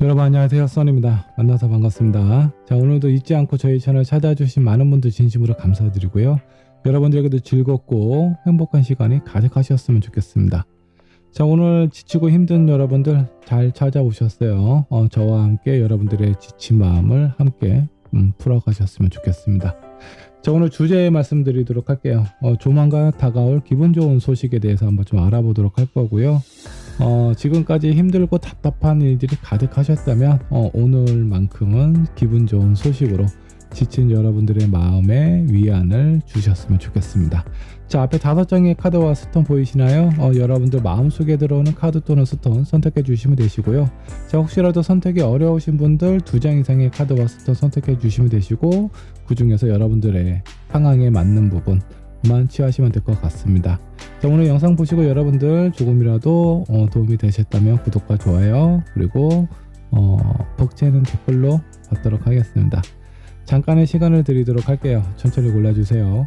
여러분 안녕하세요, 써니입니다. 만나서 반갑습니다. 자, 오늘도 잊지 않고 저희 채널 찾아주신 많은 분들 진심으로 감사드리고요. 여러분들에게도 즐겁고 행복한 시간이 가득하셨으면 좋겠습니다. 자, 오늘 지치고 힘든 여러분들 잘 찾아오셨어요. 저와 함께 여러분들의 지친 마음을 함께 풀어가셨으면 좋겠습니다. 자, 오늘 주제 말씀드리도록 할게요. 조만간 다가올 기분 좋은 소식에 대해서 한번 좀 알아보도록 할 거고요. 지금까지 힘들고 답답한 일들이 가득하셨다면 오늘만큼은 기분 좋은 소식으로 지친 여러분들의 마음에 위안을 주셨으면 좋겠습니다. 자, 앞에 5장의 카드와 스톤 보이시나요? 여러분들 마음속에 들어오는 카드 또는 스톤 선택해 주시면 되시고요. 자, 혹시라도 선택이 어려우신 분들 2장 이상의 카드와 스톤 선택해 주시면 되시고, 그 중에서 여러분들의 상황에 맞는 부분만 취하시면 될 것 같습니다. 자, 오늘 영상 보시고 여러분들 조금이라도 도움이 되셨다면 구독과 좋아요, 그리고 벅채는 댓글로 받도록 하겠습니다. 잠깐의 시간을 드리도록 할게요. 천천히 골라주세요.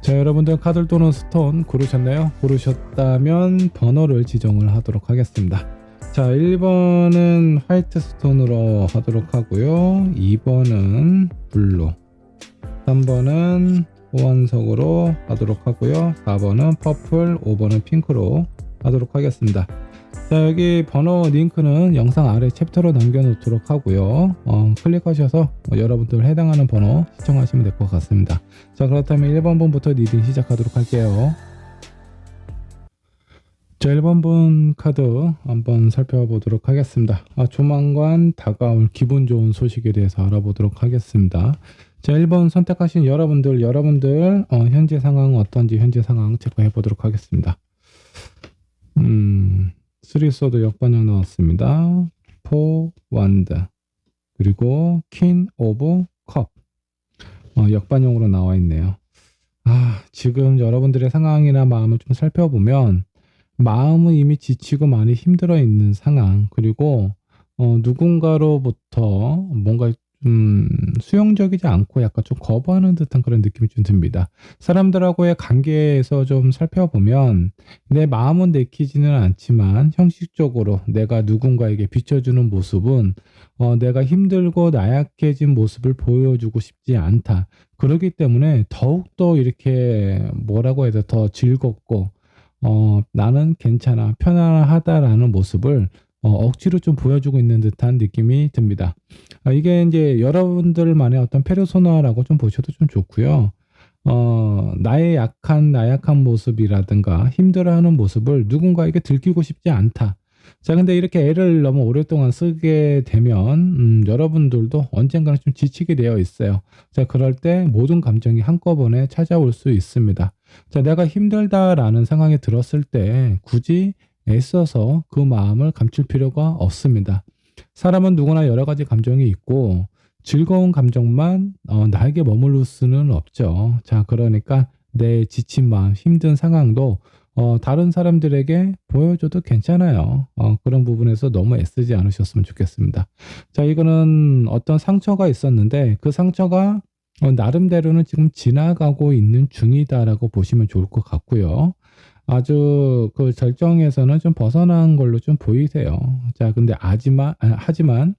자, 여러분들 카드 또는 스톤 고르셨나요? 고르셨다면 번호를 지정을 하도록 하겠습니다. 자, 1번은 화이트 스톤으로 하도록 하고요. 2번은 블루, 3번은 호환석으로 하도록 하고요. 4번은 퍼플, 5번은 핑크로 하도록 하겠습니다. 자, 여기 번호 링크는 영상 아래 챕터로 남겨놓도록 하고요. 클릭하셔서 여러분들 해당하는 번호 시청하시면 될 것 같습니다. 자, 그렇다면 1번 분부터 리딩 시작하도록 할게요. 자, 1번 분 카드 한번 살펴보도록 하겠습니다. 조만간 다가올 기분 좋은 소식에 대해서 알아보도록 하겠습니다. 자, 1번 선택하신 여러분들 현재 상황 어떤지 현재 상황 체크해 보도록 하겠습니다. 3소드 역반영 나왔습니다. 4 원드, 그리고 퀸 오브 컵 역반영으로 나와 있네요. 지금 여러분들의 상황이나 마음을 좀 살펴보면 마음은 이미 지치고 많이 힘들어 있는 상황, 그리고 누군가로부터 뭔가 수용적이지 않고 약간 좀 거부하는 듯한 그런 느낌이 좀 듭니다. 사람들하고의 관계에서 좀 살펴보면 내 마음은 내키지는 않지만 형식적으로 내가 누군가에게 비춰주는 모습은 내가 힘들고 나약해진 모습을 보여주고 싶지 않다. 그렇기 때문에 더욱더 이렇게 뭐라고 해야 돼, 더 즐겁고 나는 괜찮아, 편안하다라는 모습을 억지로 좀 보여주고 있는 듯한 느낌이 듭니다. 이게 이제 여러분들만의 어떤 페르소나라고 좀 보셔도 좀 좋고요. 나의 나약한 모습이라든가 힘들어하는 모습을 누군가에게 들키고 싶지 않다. 자, 근데 이렇게 애를 너무 오랫동안 쓰게 되면 여러분들도 언젠가는 좀 지치게 되어 있어요. 자, 그럴 때 모든 감정이 한꺼번에 찾아올 수 있습니다. 자, 내가 힘들다라는 상황에 들었을 때 굳이 애써서 그 마음을 감출 필요가 없습니다. 사람은 누구나 여러 가지 감정이 있고 즐거운 감정만 나에게 머무를 수는 없죠. 자, 그러니까 내 지친 마음, 힘든 상황도 다른 사람들에게 보여줘도 괜찮아요. 그런 부분에서 너무 애쓰지 않으셨으면 좋겠습니다. 자, 이거는 어떤 상처가 있었는데 그 상처가 나름대로는 지금 지나가고 있는 중이다라고 보시면 좋을 것 같고요. 아주 그 절정에서는 좀 벗어난 걸로 좀 보이세요. 자, 근데 하지만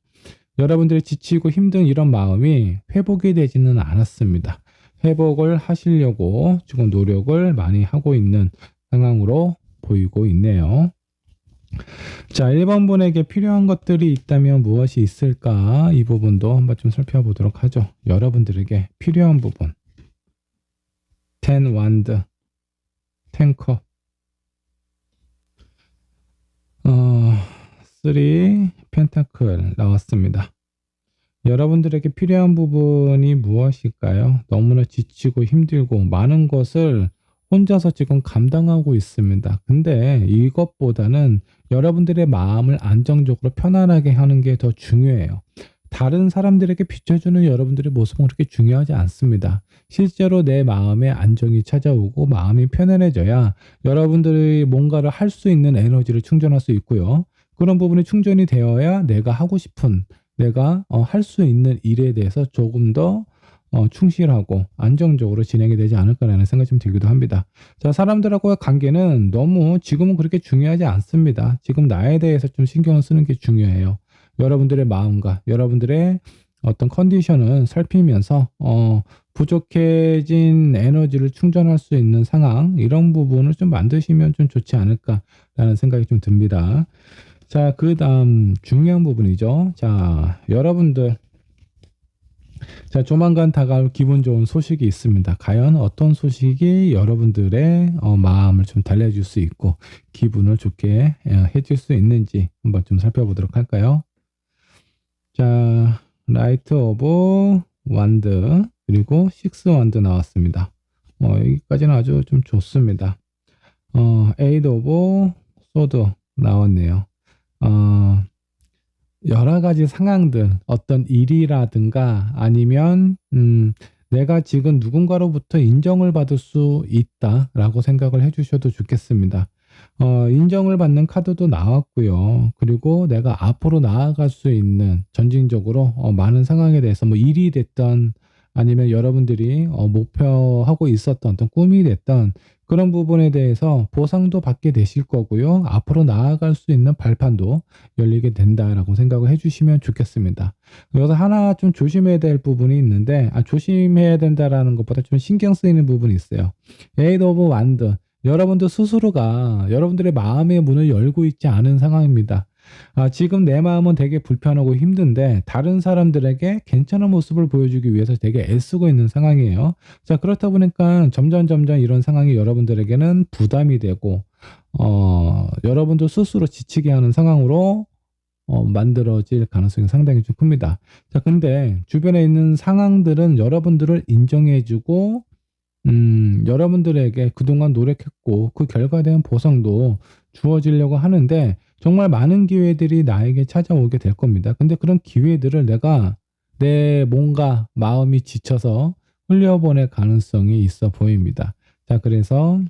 여러분들이 지치고 힘든 이런 마음이 회복이 되지는 않았습니다. 회복을 하시려고 지금 노력을 많이 하고 있는 상황으로 보이고 있네요. 자, 1번 분에게 필요한 것들이 있다면 무엇이 있을까? 이 부분도 한번 좀 살펴보도록 하죠. 여러분들에게 필요한 부분. 10 원드, 10 컵, 3 펜타클 나왔습니다. 여러분들에게 필요한 부분이 무엇일까요? 너무나 지치고 힘들고 많은 것을 혼자서 지금 감당하고 있습니다. 근데 이것보다는 여러분들의 마음을 안정적으로 편안하게 하는 게 더 중요해요. 다른 사람들에게 비춰주는 여러분들의 모습은 그렇게 중요하지 않습니다. 실제로 내 마음에 안정이 찾아오고 마음이 편안해져야 여러분들이 뭔가를 할 수 있는 에너지를 충전할 수 있고요. 그런 부분이 충전이 되어야 내가 하고 싶은 내가 할 수 있는 일에 대해서 조금 더 충실하고 안정적으로 진행이 되지 않을까라는 생각이 좀 들기도 합니다. 자, 사람들하고의 관계는 너무 지금은 그렇게 중요하지 않습니다. 지금 나에 대해서 좀 신경을 쓰는 게 중요해요. 여러분들의 마음과 여러분들의 어떤 컨디션을 살피면서 부족해진 에너지를 충전할 수 있는 상황, 이런 부분을 좀 만드시면 좀 좋지 않을까라는 생각이 좀 듭니다. 자, 그 다음 중요한 부분이죠. 자, 여러분들, 자, 조만간 다가올 기분 좋은 소식이 있습니다. 과연 어떤 소식이 여러분들의 마음을 좀 달래줄 수 있고 기분을 좋게 해줄 수 있는지 한번 좀 살펴보도록 할까요? 자, 라이트 오브 완드 그리고 식스 완드 나왔습니다. 여기까지는 아주 좀 좋습니다. 에이드 오브 소드 나왔네요. 여러 가지 상황들, 어떤 일이라든가 아니면 내가 지금 누군가로부터 인정을 받을 수 있다라고 생각을 해주셔도 좋겠습니다. 인정을 받는 카드도 나왔고요. 그리고 내가 앞으로 나아갈 수 있는 전진적으로 많은 상황에 대해서 뭐 일이 됐던 아니면 여러분들이 목표하고 있었던 어떤 꿈이 됐던 그런 부분에 대해서 보상도 받게 되실 거고요. 앞으로 나아갈 수 있는 발판도 열리게 된다라고 생각을 해주시면 좋겠습니다. 여기서 하나 좀 조심해야 될 부분이 있는데, 조심해야 된다라는 것보다 좀 신경 쓰이는 부분이 있어요. 에이드 오브 완드. 여러분들 스스로가 여러분들의 마음의 문을 열고 있지 않은 상황입니다. 지금 내 마음은 되게 불편하고 힘든데 다른 사람들에게 괜찮은 모습을 보여주기 위해서 되게 애쓰고 있는 상황이에요. 자, 그렇다 보니까 점점 이런 상황이 여러분들에게는 부담이 되고 여러분들 스스로 지치게 하는 상황으로 만들어질 가능성이 상당히 좀 큽니다. 자, 근데 주변에 있는 상황들은 여러분들을 인정해주고 여러분들에게 그동안 노력했고 그 결과에 대한 보상도 주어지려고 하는데 정말 많은 기회들이 나에게 찾아오게 될 겁니다. 근데 그런 기회들을 내가 내 뭔가 마음이 지쳐서 흘려보낼 가능성이 있어 보입니다. 자, 그래서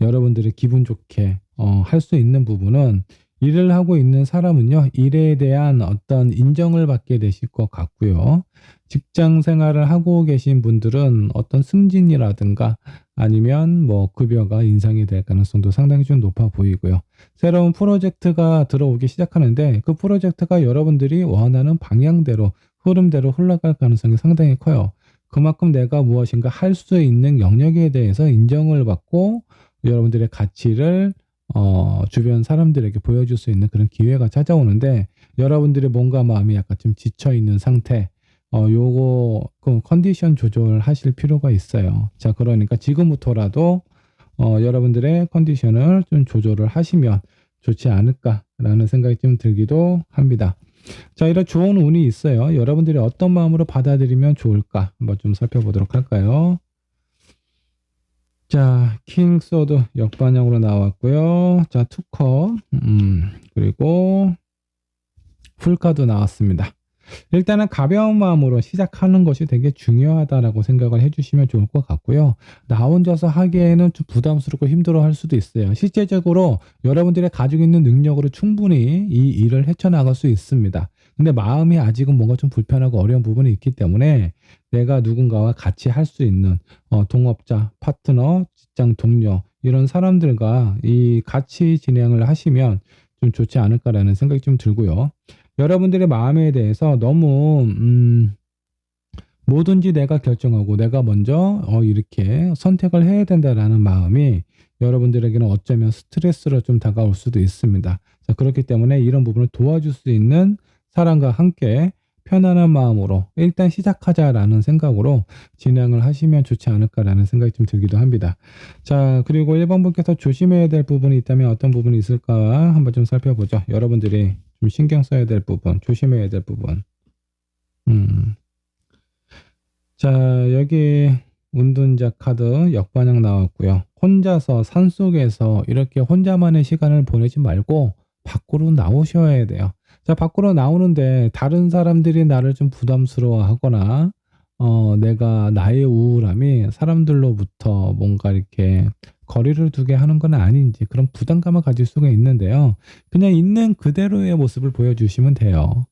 여러분들이 기분 좋게 할 수 있는 부분은 일을 하고 있는 사람은요, 일에 대한 어떤 인정을 받게 되실 것 같고요. 직장 생활을 하고 계신 분들은 어떤 승진이라든가 아니면 뭐 급여가 인상이 될 가능성도 상당히 좀 높아 보이고요. 새로운 프로젝트가 들어오기 시작하는데 그 프로젝트가 여러분들이 원하는 방향대로 흐름대로 흘러갈 가능성이 상당히 커요. 그만큼 내가 무엇인가 할 수 있는 영역에 대해서 인정을 받고 여러분들의 가치를 주변 사람들에게 보여줄 수 있는 그런 기회가 찾아오는데 여러분들의 몸과 마음이 약간 좀 지쳐 있는 상태, 요거 그 컨디션 조절하실 필요가 있어요. 자, 그러니까 지금부터라도 여러분들의 컨디션을 좀 조절을 하시면 좋지 않을까라는 생각이 좀 들기도 합니다. 자, 이런 좋은 운이 있어요. 여러분들이 어떤 마음으로 받아들이면 좋을까 한번 좀 살펴보도록 할까요? 자, 킹 소드 역반영으로 나왔고요. 자, 투컵 그리고 풀카드 나왔습니다. 일단은 가벼운 마음으로 시작하는 것이 되게 중요하다라고 생각을 해주시면 좋을 것 같고요. 나 혼자서 하기에는 좀 부담스럽고 힘들어 할 수도 있어요. 실제적으로 여러분들의 가지고 있는 능력으로 충분히 이 일을 헤쳐나갈 수 있습니다. 근데 마음이 아직은 뭔가 좀 불편하고 어려운 부분이 있기 때문에 내가 누군가와 같이 할 수 있는 동업자, 파트너, 직장 동료 이런 사람들과 이 같이 진행을 하시면 좀 좋지 않을까라는 생각이 좀 들고요. 여러분들의 마음에 대해서 너무 뭐든지 내가 결정하고 내가 먼저 이렇게 선택을 해야 된다라는 마음이 여러분들에게는 어쩌면 스트레스로 좀 다가올 수도 있습니다. 자, 그렇기 때문에 이런 부분을 도와줄 수 있는 사람과 함께 편안한 마음으로 일단 시작하자라는 생각으로 진행을 하시면 좋지 않을까라는 생각이 좀 들기도 합니다. 자, 그리고 1번 분께서 조심해야 될 부분이 있다면 어떤 부분이 있을까 한번 좀 살펴보죠. 여러분들이 좀 신경 써야 될 부분, 조심해야 될 부분. 자, 여기 운둔자 카드 역반영 나왔고요. 혼자서 산속에서 이렇게 혼자만의 시간을 보내지 말고 밖으로 나오셔야 돼요. 자, 밖으로 나오는데 다른 사람들이 나를 좀 부담스러워하거나 내가 나의 우울함이 사람들로부터 뭔가 이렇게 거리를 두게 하는 건 아닌지 그런 부담감을 가질 수가 있는데요. 그냥 있는 그대로의 모습을 보여주시면 돼요.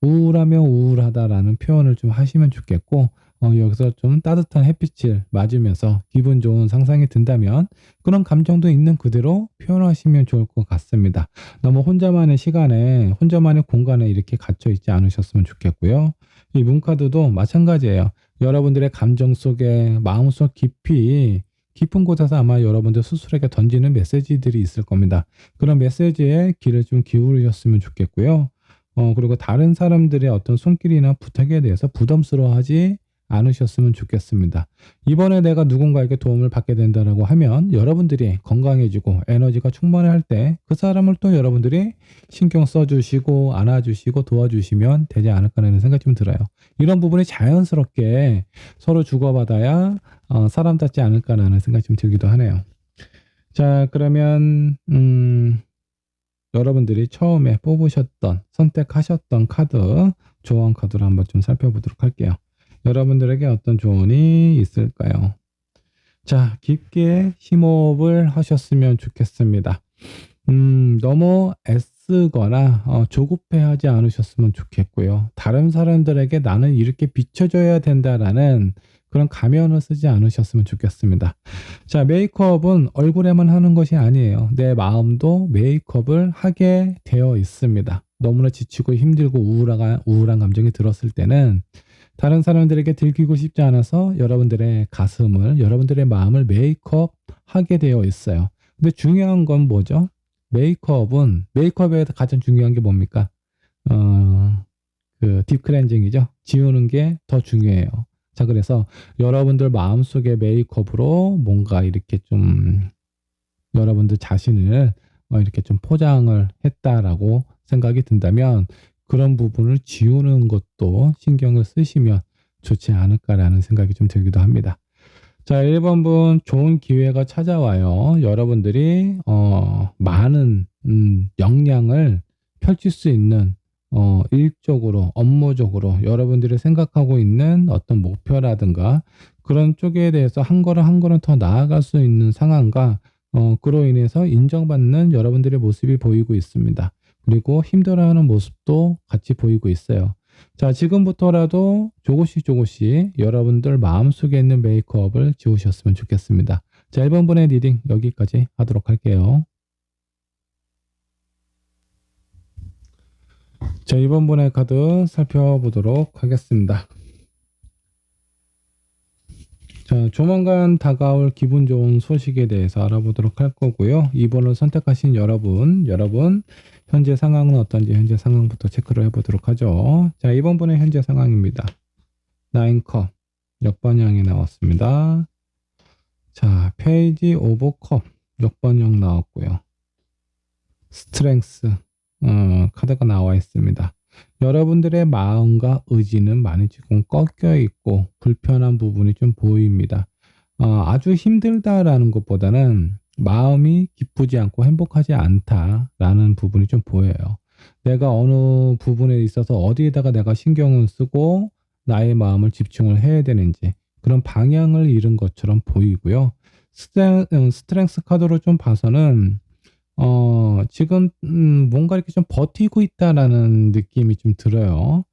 우울하면 우울하다라는 표현을 좀 하시면 좋겠고, 여기서 좀 따뜻한 햇빛을 맞으면서 기분 좋은 상상이 든다면 그런 감정도 있는 그대로 표현하시면 좋을 것 같습니다. 너무 혼자만의 시간에, 혼자만의 공간에 이렇게 갇혀 있지 않으셨으면 좋겠고요. 이 문카드도 마찬가지예요. 여러분들의 감정 속에 마음속 깊은 곳에서 아마 여러분들 스스로에게 던지는 메시지들이 있을 겁니다. 그런 메시지에 귀를 좀 기울이셨으면 좋겠고요. 그리고 다른 사람들의 어떤 손길이나 부탁에 대해서 부담스러워하지 않으셨으면 좋겠습니다. 이번에 내가 누군가에게 도움을 받게 된다라고 하면 여러분들이 건강해지고 에너지가 충만할 때 그 사람을 또 여러분들이 신경 써주시고 안아주시고 도와주시면 되지 않을까라는 생각이 좀 들어요. 이런 부분이 자연스럽게 서로 주고받아야 사람답지 않을까라는 생각이 좀 들기도 하네요. 자, 그러면 여러분들이 처음에 뽑으셨던 선택하셨던 카드, 조언 카드를 한번 좀 살펴보도록 할게요. 여러분들에게 어떤 조언이 있을까요? 자, 깊게 심호흡을 하셨으면 좋겠습니다. 너무 애쓰거나 조급해하지 않으셨으면 좋겠고요. 다른 사람들에게 나는 이렇게 비춰줘야 된다라는 그런 가면을 쓰지 않으셨으면 좋겠습니다. 자, 메이크업은 얼굴에만 하는 것이 아니에요. 내 마음도 메이크업을 하게 되어 있습니다. 너무나 지치고 힘들고 우울한 감정이 들었을 때는 다른 사람들에게 들키고 싶지 않아서 여러분들의 가슴을, 여러분들의 마음을 메이크업 하게 되어 있어요. 근데 중요한 건 뭐죠? 메이크업에 가장 중요한 게 뭡니까? 딥 클렌징이죠. 지우는 게 더 중요해요. 자, 그래서 여러분들 마음속의 메이크업으로 뭔가 이렇게 좀 여러분들 자신을 이렇게 좀 포장을 했다라고 생각이 든다면 그런 부분을 지우는 것도 신경을 쓰시면 좋지 않을까라는 생각이 좀 들기도 합니다. 자, 1번분 좋은 기회가 찾아와요. 여러분들이 많은 역량을 펼칠 수 있는 일적으로, 업무적으로 여러분들이 생각하고 있는 어떤 목표라든가 그런 쪽에 대해서 한 걸음 더 나아갈 수 있는 상황과 그로 인해서 인정받는 여러분들의 모습이 보이고 있습니다. 그리고 힘들어하는 모습도 같이 보이고 있어요. 자, 지금부터라도 조금씩 여러분들 마음속에 있는 메이크업을 지우셨으면 좋겠습니다. 자, 1번분의 리딩 여기까지 하도록 할게요. 자, 2번분의 카드 살펴보도록 하겠습니다. 자, 조만간 다가올 기분 좋은 소식에 대해서 알아보도록 할 거고요. 2번을 선택하신 여러분 현재 상황은 어떤지 현재 상황부터 체크를 해보도록 하죠. 자, 2번 분의 현재 상황입니다. 9컵 역번향이 나왔습니다. 자, 페이지 오브 컵 역번향 나왔고요. 스트렝스 카드가 나와 있습니다. 여러분들의 마음과 의지는 많이 지금 꺾여 있고 불편한 부분이 좀 보입니다. 아주 힘들다라는 것보다는 마음이 기쁘지 않고 행복하지 않다라는 부분이 좀 보여요. 내가 어느 부분에 있어서 어디에다가 내가 신경을 쓰고 나의 마음을 집중을 해야 되는지 그런 방향을 잃은 것처럼 보이고요. 스트렝스 카드로 좀 봐서는 지금 뭔가 이렇게 좀 버티고 있다라는 느낌이 좀 들어요.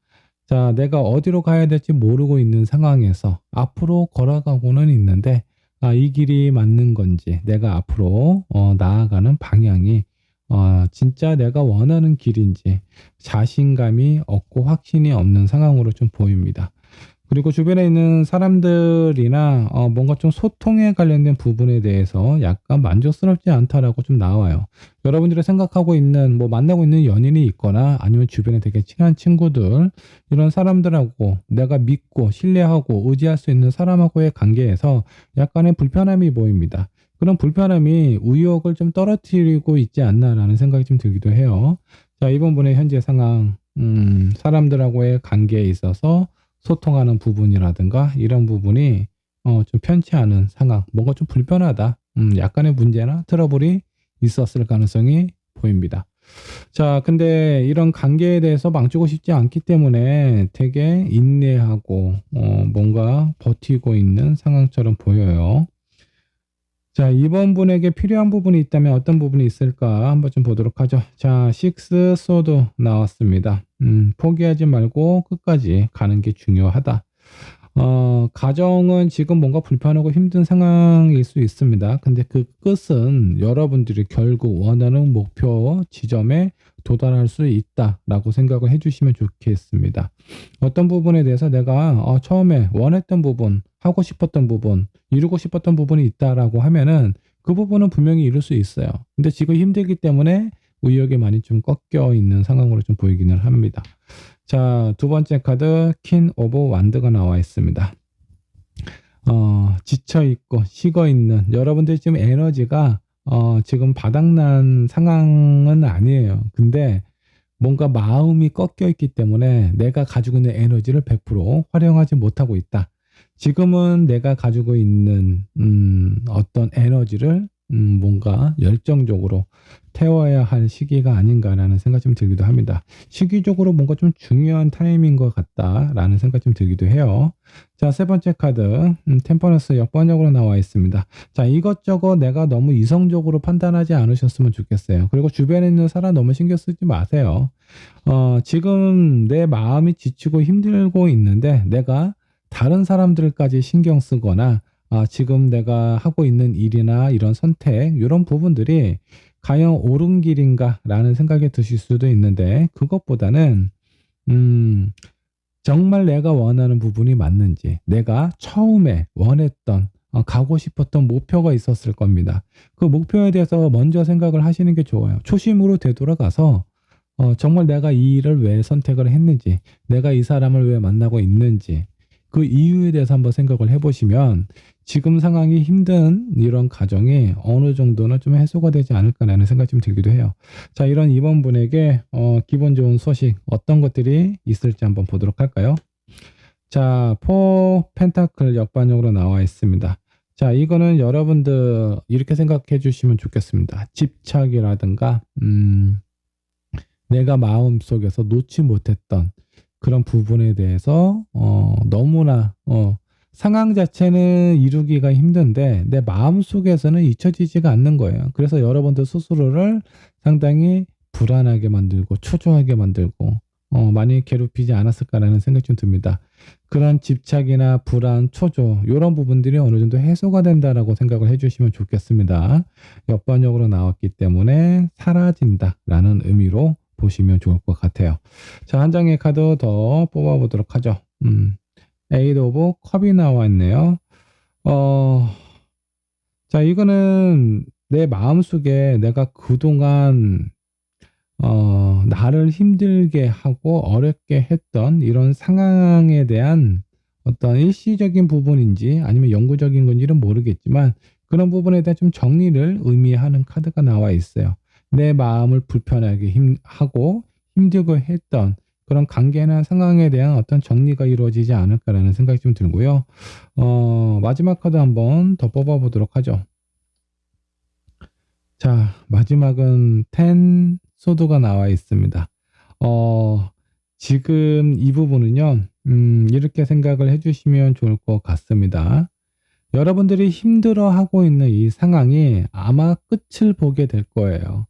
자, 내가 어디로 가야 될지 모르고 있는 상황에서 앞으로 걸어가고는 있는데 이 길이 맞는 건지 내가 앞으로 나아가는 방향이 진짜 내가 원하는 길인지 자신감이 없고 확신이 없는 상황으로 좀 보입니다. 그리고 주변에 있는 사람들이나 뭔가 좀 소통에 관련된 부분에 대해서 약간 만족스럽지 않다라고 좀 나와요. 여러분들이 생각하고 있는 만나고 있는 연인이 있거나 아니면 주변에 되게 친한 친구들 이런 사람들하고 내가 믿고 신뢰하고 의지할 수 있는 사람하고의 관계에서 약간의 불편함이 보입니다. 그런 불편함이 의욕을 좀 떨어뜨리고 있지 않나라는 생각이 좀 들기도 해요. 자, 이번 분의 현재 상황 사람들하고의 관계에 있어서 소통하는 부분이라든가 이런 부분이 좀 편치 않은 상황, 뭔가 좀 불편하다, 약간의 문제나 트러블이 있었을 가능성이 보입니다. 자, 근데 이런 관계에 대해서 망치고 싶지 않기 때문에 되게 인내하고 뭔가 버티고 있는 상황처럼 보여요. 자, 이번 분에게 필요한 부분이 있다면 어떤 부분이 있을까 한번 좀 보도록 하죠. 자, 6 소드 나왔습니다. 포기하지 말고 끝까지 가는 게 중요하다. 가정은 지금 뭔가 불편하고 힘든 상황일 수 있습니다. 근데 그 끝은 여러분들이 결국 원하는 목표 지점에 도달할 수 있다라고 생각을 해주시면 좋겠습니다. 어떤 부분에 대해서 내가 처음에 원했던 부분, 하고 싶었던 부분, 이루고 싶었던 부분이 있다라고 하면은 그 부분은 분명히 이룰 수 있어요. 근데 지금 힘들기 때문에 의욕이 많이 좀 꺾여 있는 상황으로 좀 보이기는 합니다. 자, 두 번째 카드 퀸 오브 완드가 나와 있습니다. 지쳐 있고 식어 있는 여러분들 지금 에너지가 지금 바닥난 상황은 아니에요. 근데 뭔가 마음이 꺾여 있기 때문에 내가 가지고 있는 에너지를 100% 활용하지 못하고 있다. 지금은 내가 가지고 있는 어떤 에너지를 뭔가 열정적으로 태워야 할 시기가 아닌가라는 생각이 좀 들기도 합니다. 시기적으로 뭔가 좀 중요한 타임인 것 같다라는 생각이 좀 들기도 해요. 자, 세 번째 카드 템퍼런스 역번역으로 나와 있습니다. 자, 이것저것 내가 너무 이성적으로 판단하지 않으셨으면 좋겠어요. 그리고 주변에 있는 사람 너무 신경 쓰지 마세요. 지금 내 마음이 지치고 힘들고 있는데 내가 다른 사람들까지 신경 쓰거나 지금 내가 하고 있는 일이나 이런 선택 이런 부분들이 과연 옳은 길인가 라는 생각이 드실 수도 있는데 그것보다는 정말 내가 원하는 부분이 맞는지 내가 처음에 원했던 가고 싶었던 목표가 있었을 겁니다. 그 목표에 대해서 먼저 생각을 하시는 게 좋아요. 초심으로 되돌아가서 정말 내가 이 일을 왜 선택을 했는지 내가 이 사람을 왜 만나고 있는지 그 이유에 대해서 한번 생각을 해보시면 지금 상황이 힘든 이런 가정이 어느 정도는 좀 해소가 되지 않을까라는 생각이 좀 들기도 해요. 자, 이런 이번 분에게 기분 좋은 소식 어떤 것들이 있을지 한번 보도록 할까요? 자, 포 펜타클 역반역으로 나와 있습니다. 자, 이거는 여러분들 이렇게 생각해 주시면 좋겠습니다. 집착이라든가 내가 마음속에서 놓지 못했던 그런 부분에 대해서 너무나 상황 자체는 이루기가 힘든데 내 마음속에서는 잊혀지지가 않는 거예요. 그래서 여러분들 스스로를 상당히 불안하게 만들고 초조하게 만들고 많이 괴롭히지 않았을까라는 생각이 좀 듭니다. 그런 집착이나 불안, 초조 이런 부분들이 어느 정도 해소가 된다라고 생각을 해주시면 좋겠습니다. 역번역으로 나왔기 때문에 사라진다라는 의미로 보시면 좋을 것 같아요. 자, 한 장의 카드 더 뽑아보도록 하죠. 에이드 오브 컵이 나와 있네요. 자, 이거는 내 마음속에 내가 그동안 나를 힘들게 하고 어렵게 했던 이런 상황에 대한 어떤 일시적인 부분인지 아니면 영구적인 건지는 모르겠지만 그런 부분에 대한 좀 정리를 의미하는 카드가 나와 있어요. 내 마음을 불편하게 하고 힘들고 했던 그런 관계나 상황에 대한 어떤 정리가 이루어지지 않을까라는 생각이 좀 들고요. 마지막 카드 한번 더 뽑아보도록 하죠. 자, 마지막은 10 소드가 나와 있습니다. 지금 이 부분은요, 이렇게 생각을 해주시면 좋을 것 같습니다. 여러분들이 힘들어하고 있는 이 상황이 아마 끝을 보게 될 거예요.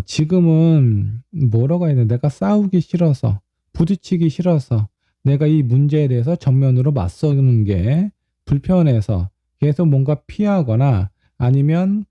지금은 뭐라고 해야 되나, 내가 싸우기 싫어서, 부딪히기 싫어서, 내가 이 문제에 대해서 정면으로 맞서는 게 불편해서 계속 뭔가 피하거나 아니면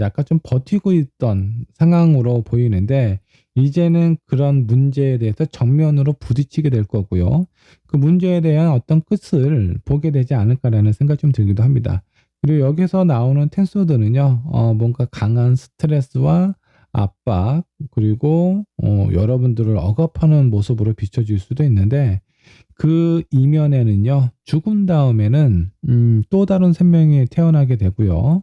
약간 좀 버티고 있던 상황으로 보이는데 이제는 그런 문제에 대해서 정면으로 부딪히게 될 거고요. 그 문제에 대한 어떤 끝을 보게 되지 않을까라는 생각이 좀 들기도 합니다. 그리고 여기서 나오는 텐소드는요, 뭔가 강한 스트레스와 압박, 그리고 여러분들을 억압하는 모습으로 비춰질 수도 있는데 그 이면에는요, 죽은 다음에는 또 다른 생명이 태어나게 되고요.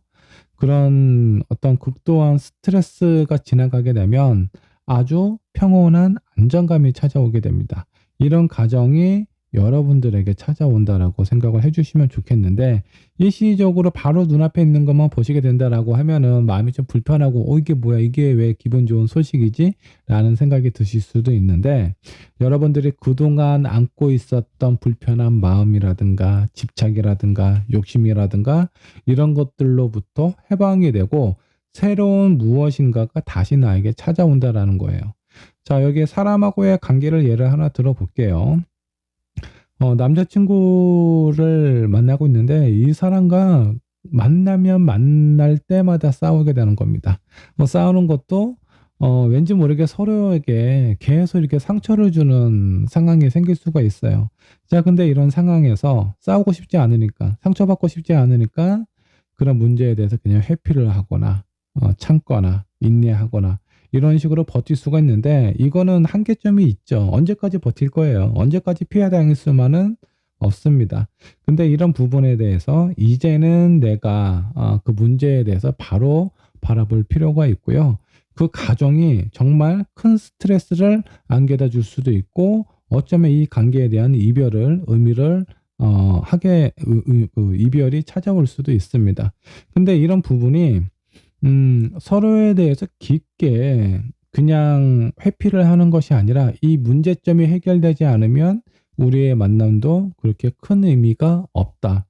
그런 어떤 극도한 스트레스가 지나가게 되면 아주 평온한 안정감이 찾아오게 됩니다. 이런 과정이 여러분들에게 찾아온다라고 생각을 해주시면 좋겠는데, 일시적으로 바로 눈앞에 있는 것만 보시게 된다라고 하면은 마음이 좀 불편하고, 이게 뭐야, 이게 왜 기분 좋은 소식이지? 라는 생각이 드실 수도 있는데, 여러분들이 그동안 안고 있었던 불편한 마음이라든가 집착이라든가 욕심이라든가 이런 것들로부터 해방이 되고 새로운 무엇인가가 다시 나에게 찾아온다라는 거예요. 자, 여기 사람하고의 관계를 예를 하나 들어볼게요. 남자친구를 만나고 있는데 이 사람과 만나면 만날 때마다 싸우게 되는 겁니다. 싸우는 것도 왠지 모르게 서로에게 계속 이렇게 상처를 주는 상황이 생길 수가 있어요. 자, 근데 이런 상황에서 싸우고 싶지 않으니까, 상처받고 싶지 않으니까 그런 문제에 대해서 그냥 회피를 하거나 참거나 인내하거나 이런 식으로 버틸 수가 있는데, 이거는 한계점이 있죠. 언제까지 버틸 거예요? 언제까지 피해 당할 수만은 없습니다. 근데 이런 부분에 대해서 이제는 내가 그 문제에 대해서 바로 바라볼 필요가 있고요. 그 가정이 정말 큰 스트레스를 안겨다 줄 수도 있고, 어쩌면 이 관계에 대한 이별을 의미를 이별이 찾아올 수도 있습니다. 근데 이런 부분이 서로에 대해서 깊게 그냥 회피를 하는 것이 아니라 이 문제점이 해결되지 않으면 우리의 만남도 그렇게 큰 의미가 없다.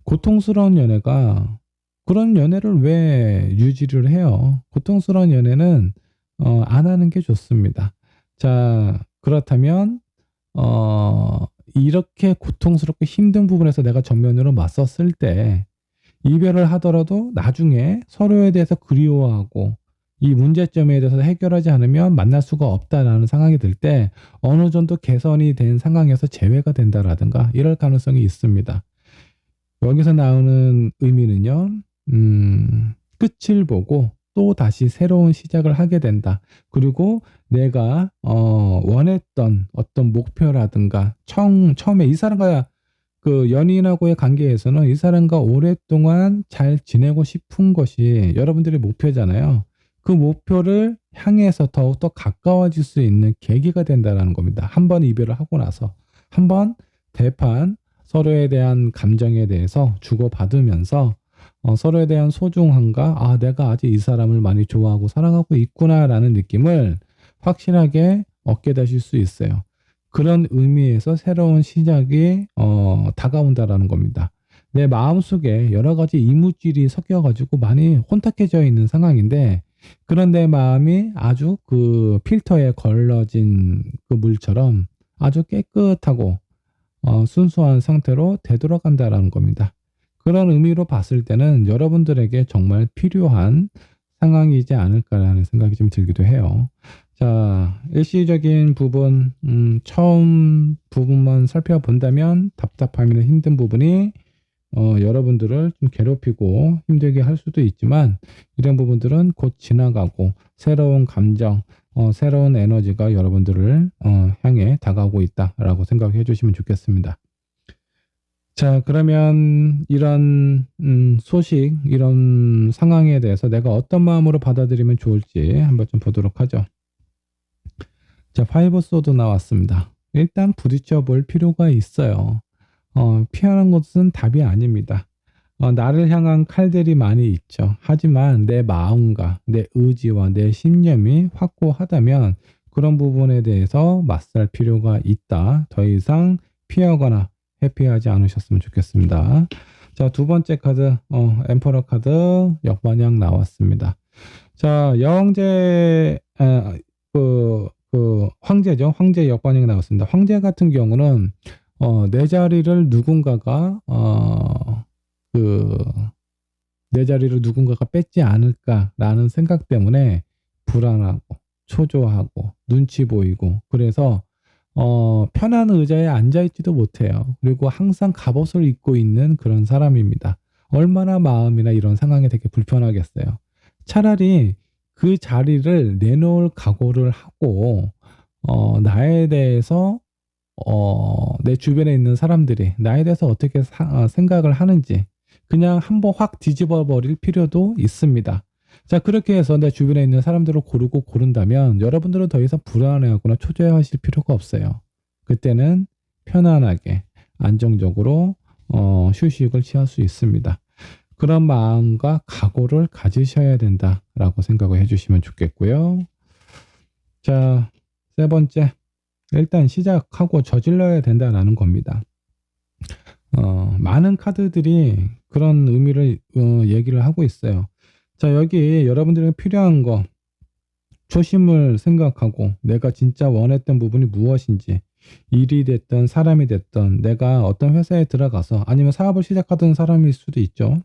고통스러운 연애가, 그런 연애를 왜 유지를 해요? 고통스러운 연애는 안 하는 게 좋습니다. 자, 그렇다면 이렇게 고통스럽고 힘든 부분에서 내가 정면으로 맞섰을 때 이별을 하더라도 나중에 서로에 대해서 그리워하고 이 문제점에 대해서 해결하지 않으면 만날 수가 없다라는 상황이 들 때 어느 정도 개선이 된 상황에서 재회가 된다라든가 이럴 가능성이 있습니다. 여기서 나오는 의미는요, 끝을 보고 또 다시 새로운 시작을 하게 된다. 그리고 내가 원했던 어떤 목표라든가 처음에 이 사람과 그 연인하고의 관계에서는 이 사람과 오랫동안 잘 지내고 싶은 것이 여러분들의 목표잖아요. 그 목표를 향해서 더욱더 가까워질 수 있는 계기가 된다는 겁니다. 한 번 이별을 하고 나서 한 번 대판 서로에 대한 감정에 대해서 주고받으면서 서로에 대한 소중함과 내가 아직 이 사람을 많이 좋아하고 사랑하고 있구나라는 느낌을 확실하게 얻게 되실 수 있어요. 그런 의미에서 새로운 시작이 다가온다라는 겁니다. 내 마음속에 여러 가지 이물질이 섞여가지고 많이 혼탁해져 있는 상황인데, 그런 내 마음이 아주 그 필터에 걸러진 그 물처럼 아주 깨끗하고 순수한 상태로 되돌아간다라는 겁니다. 그런 의미로 봤을 때는 여러분들에게 정말 필요한 상황이지 않을까라는 생각이 좀 들기도 해요. 자, 일시적인 부분, 처음 부분만 살펴본다면 답답함이나 힘든 부분이 여러분들을 좀 괴롭히고 힘들게 할 수도 있지만, 이런 부분들은 곧 지나가고 새로운 감정, 새로운 에너지가 여러분들을 향해 다가오고 있다라고 생각해 주시면 좋겠습니다. 자, 그러면 이런 소식, 이런 상황에 대해서 내가 어떤 마음으로 받아들이면 좋을지 한번 좀 보도록 하죠. 자, 파이브 소드 나왔습니다. 일단 부딪혀 볼 필요가 있어요. 피하는 것은 답이 아닙니다. 나를 향한 칼들이 많이 있죠. 하지만 내 마음과 내 의지와 내 신념이 확고하다면 그런 부분에 대해서 맞설 필요가 있다. 더 이상 피하거나 회피하지 않으셨으면 좋겠습니다. 자, 두 번째 카드, 엠퍼러 카드 역반향 나왔습니다. 자, 여왕제, 황제죠. 황제 역반향이 나왔습니다. 황제 같은 경우는 내 자리를 누군가가 내 자리를 누군가가 뺏지 않을까라는 생각 때문에 불안하고 초조하고 눈치 보이고, 그래서 편한 의자에 앉아있지도 못해요. 그리고 항상 갑옷을 입고 있는 그런 사람입니다. 얼마나 마음이나 이런 상황이 되게 불편하겠어요. 차라리 그 자리를 내놓을 각오를 하고 나에 대해서 내 주변에 있는 사람들이 나에 대해서 어떻게 생각을 하는지 그냥 한번 확 뒤집어 버릴 필요도 있습니다. 자, 그렇게 해서 내 주변에 있는 사람들을 고른다면 여러분들은 더 이상 불안해하거나 초조해하실 필요가 없어요. 그때는 편안하게 안정적으로 휴식을 취할 수 있습니다. 그런 마음과 각오를 가지셔야 된다라고 생각을 해주시면 좋겠고요. 자, 세 번째, 일단 시작하고 저질러야 된다라는 겁니다. 많은 카드들이 그런 의미를 얘기를 하고 있어요. 자, 여기 여러분들에게 필요한 거, 초심을 생각하고 내가 진짜 원했던 부분이 무엇인지, 일이 됐든 사람이 됐든 내가 어떤 회사에 들어가서, 아니면 사업을 시작하던 사람일 수도 있죠.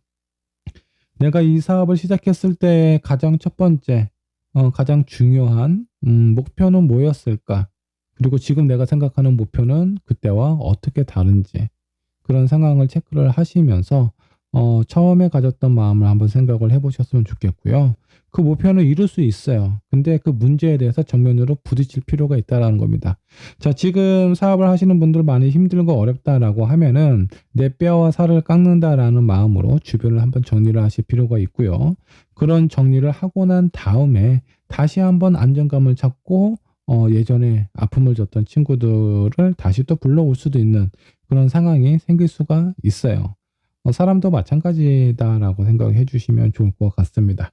내가 이 사업을 시작했을 때 가장 첫 번째, 가장 중요한 목표는 뭐였을까? 그리고 지금 내가 생각하는 목표는 그때와 어떻게 다른지, 그런 상황을 체크를 하시면서 처음에 가졌던 마음을 한번 생각을 해보셨으면 좋겠고요. 그 목표는 이룰 수 있어요. 근데 그 문제에 대해서 정면으로 부딪힐 필요가 있다는 겁니다. 자, 지금 사업을 하시는 분들 많이 힘들고 어렵다라고 하면은 내 뼈와 살을 깎는다라는 마음으로 주변을 한번 정리를 하실 필요가 있고요. 그런 정리를 하고 난 다음에 다시 한번 안정감을 찾고 예전에 아픔을 줬던 친구들을 다시 또 불러올 수도 있는 그런 상황이 생길 수가 있어요. 사람도 마찬가지다라고 생각해 주시면 좋을 것 같습니다.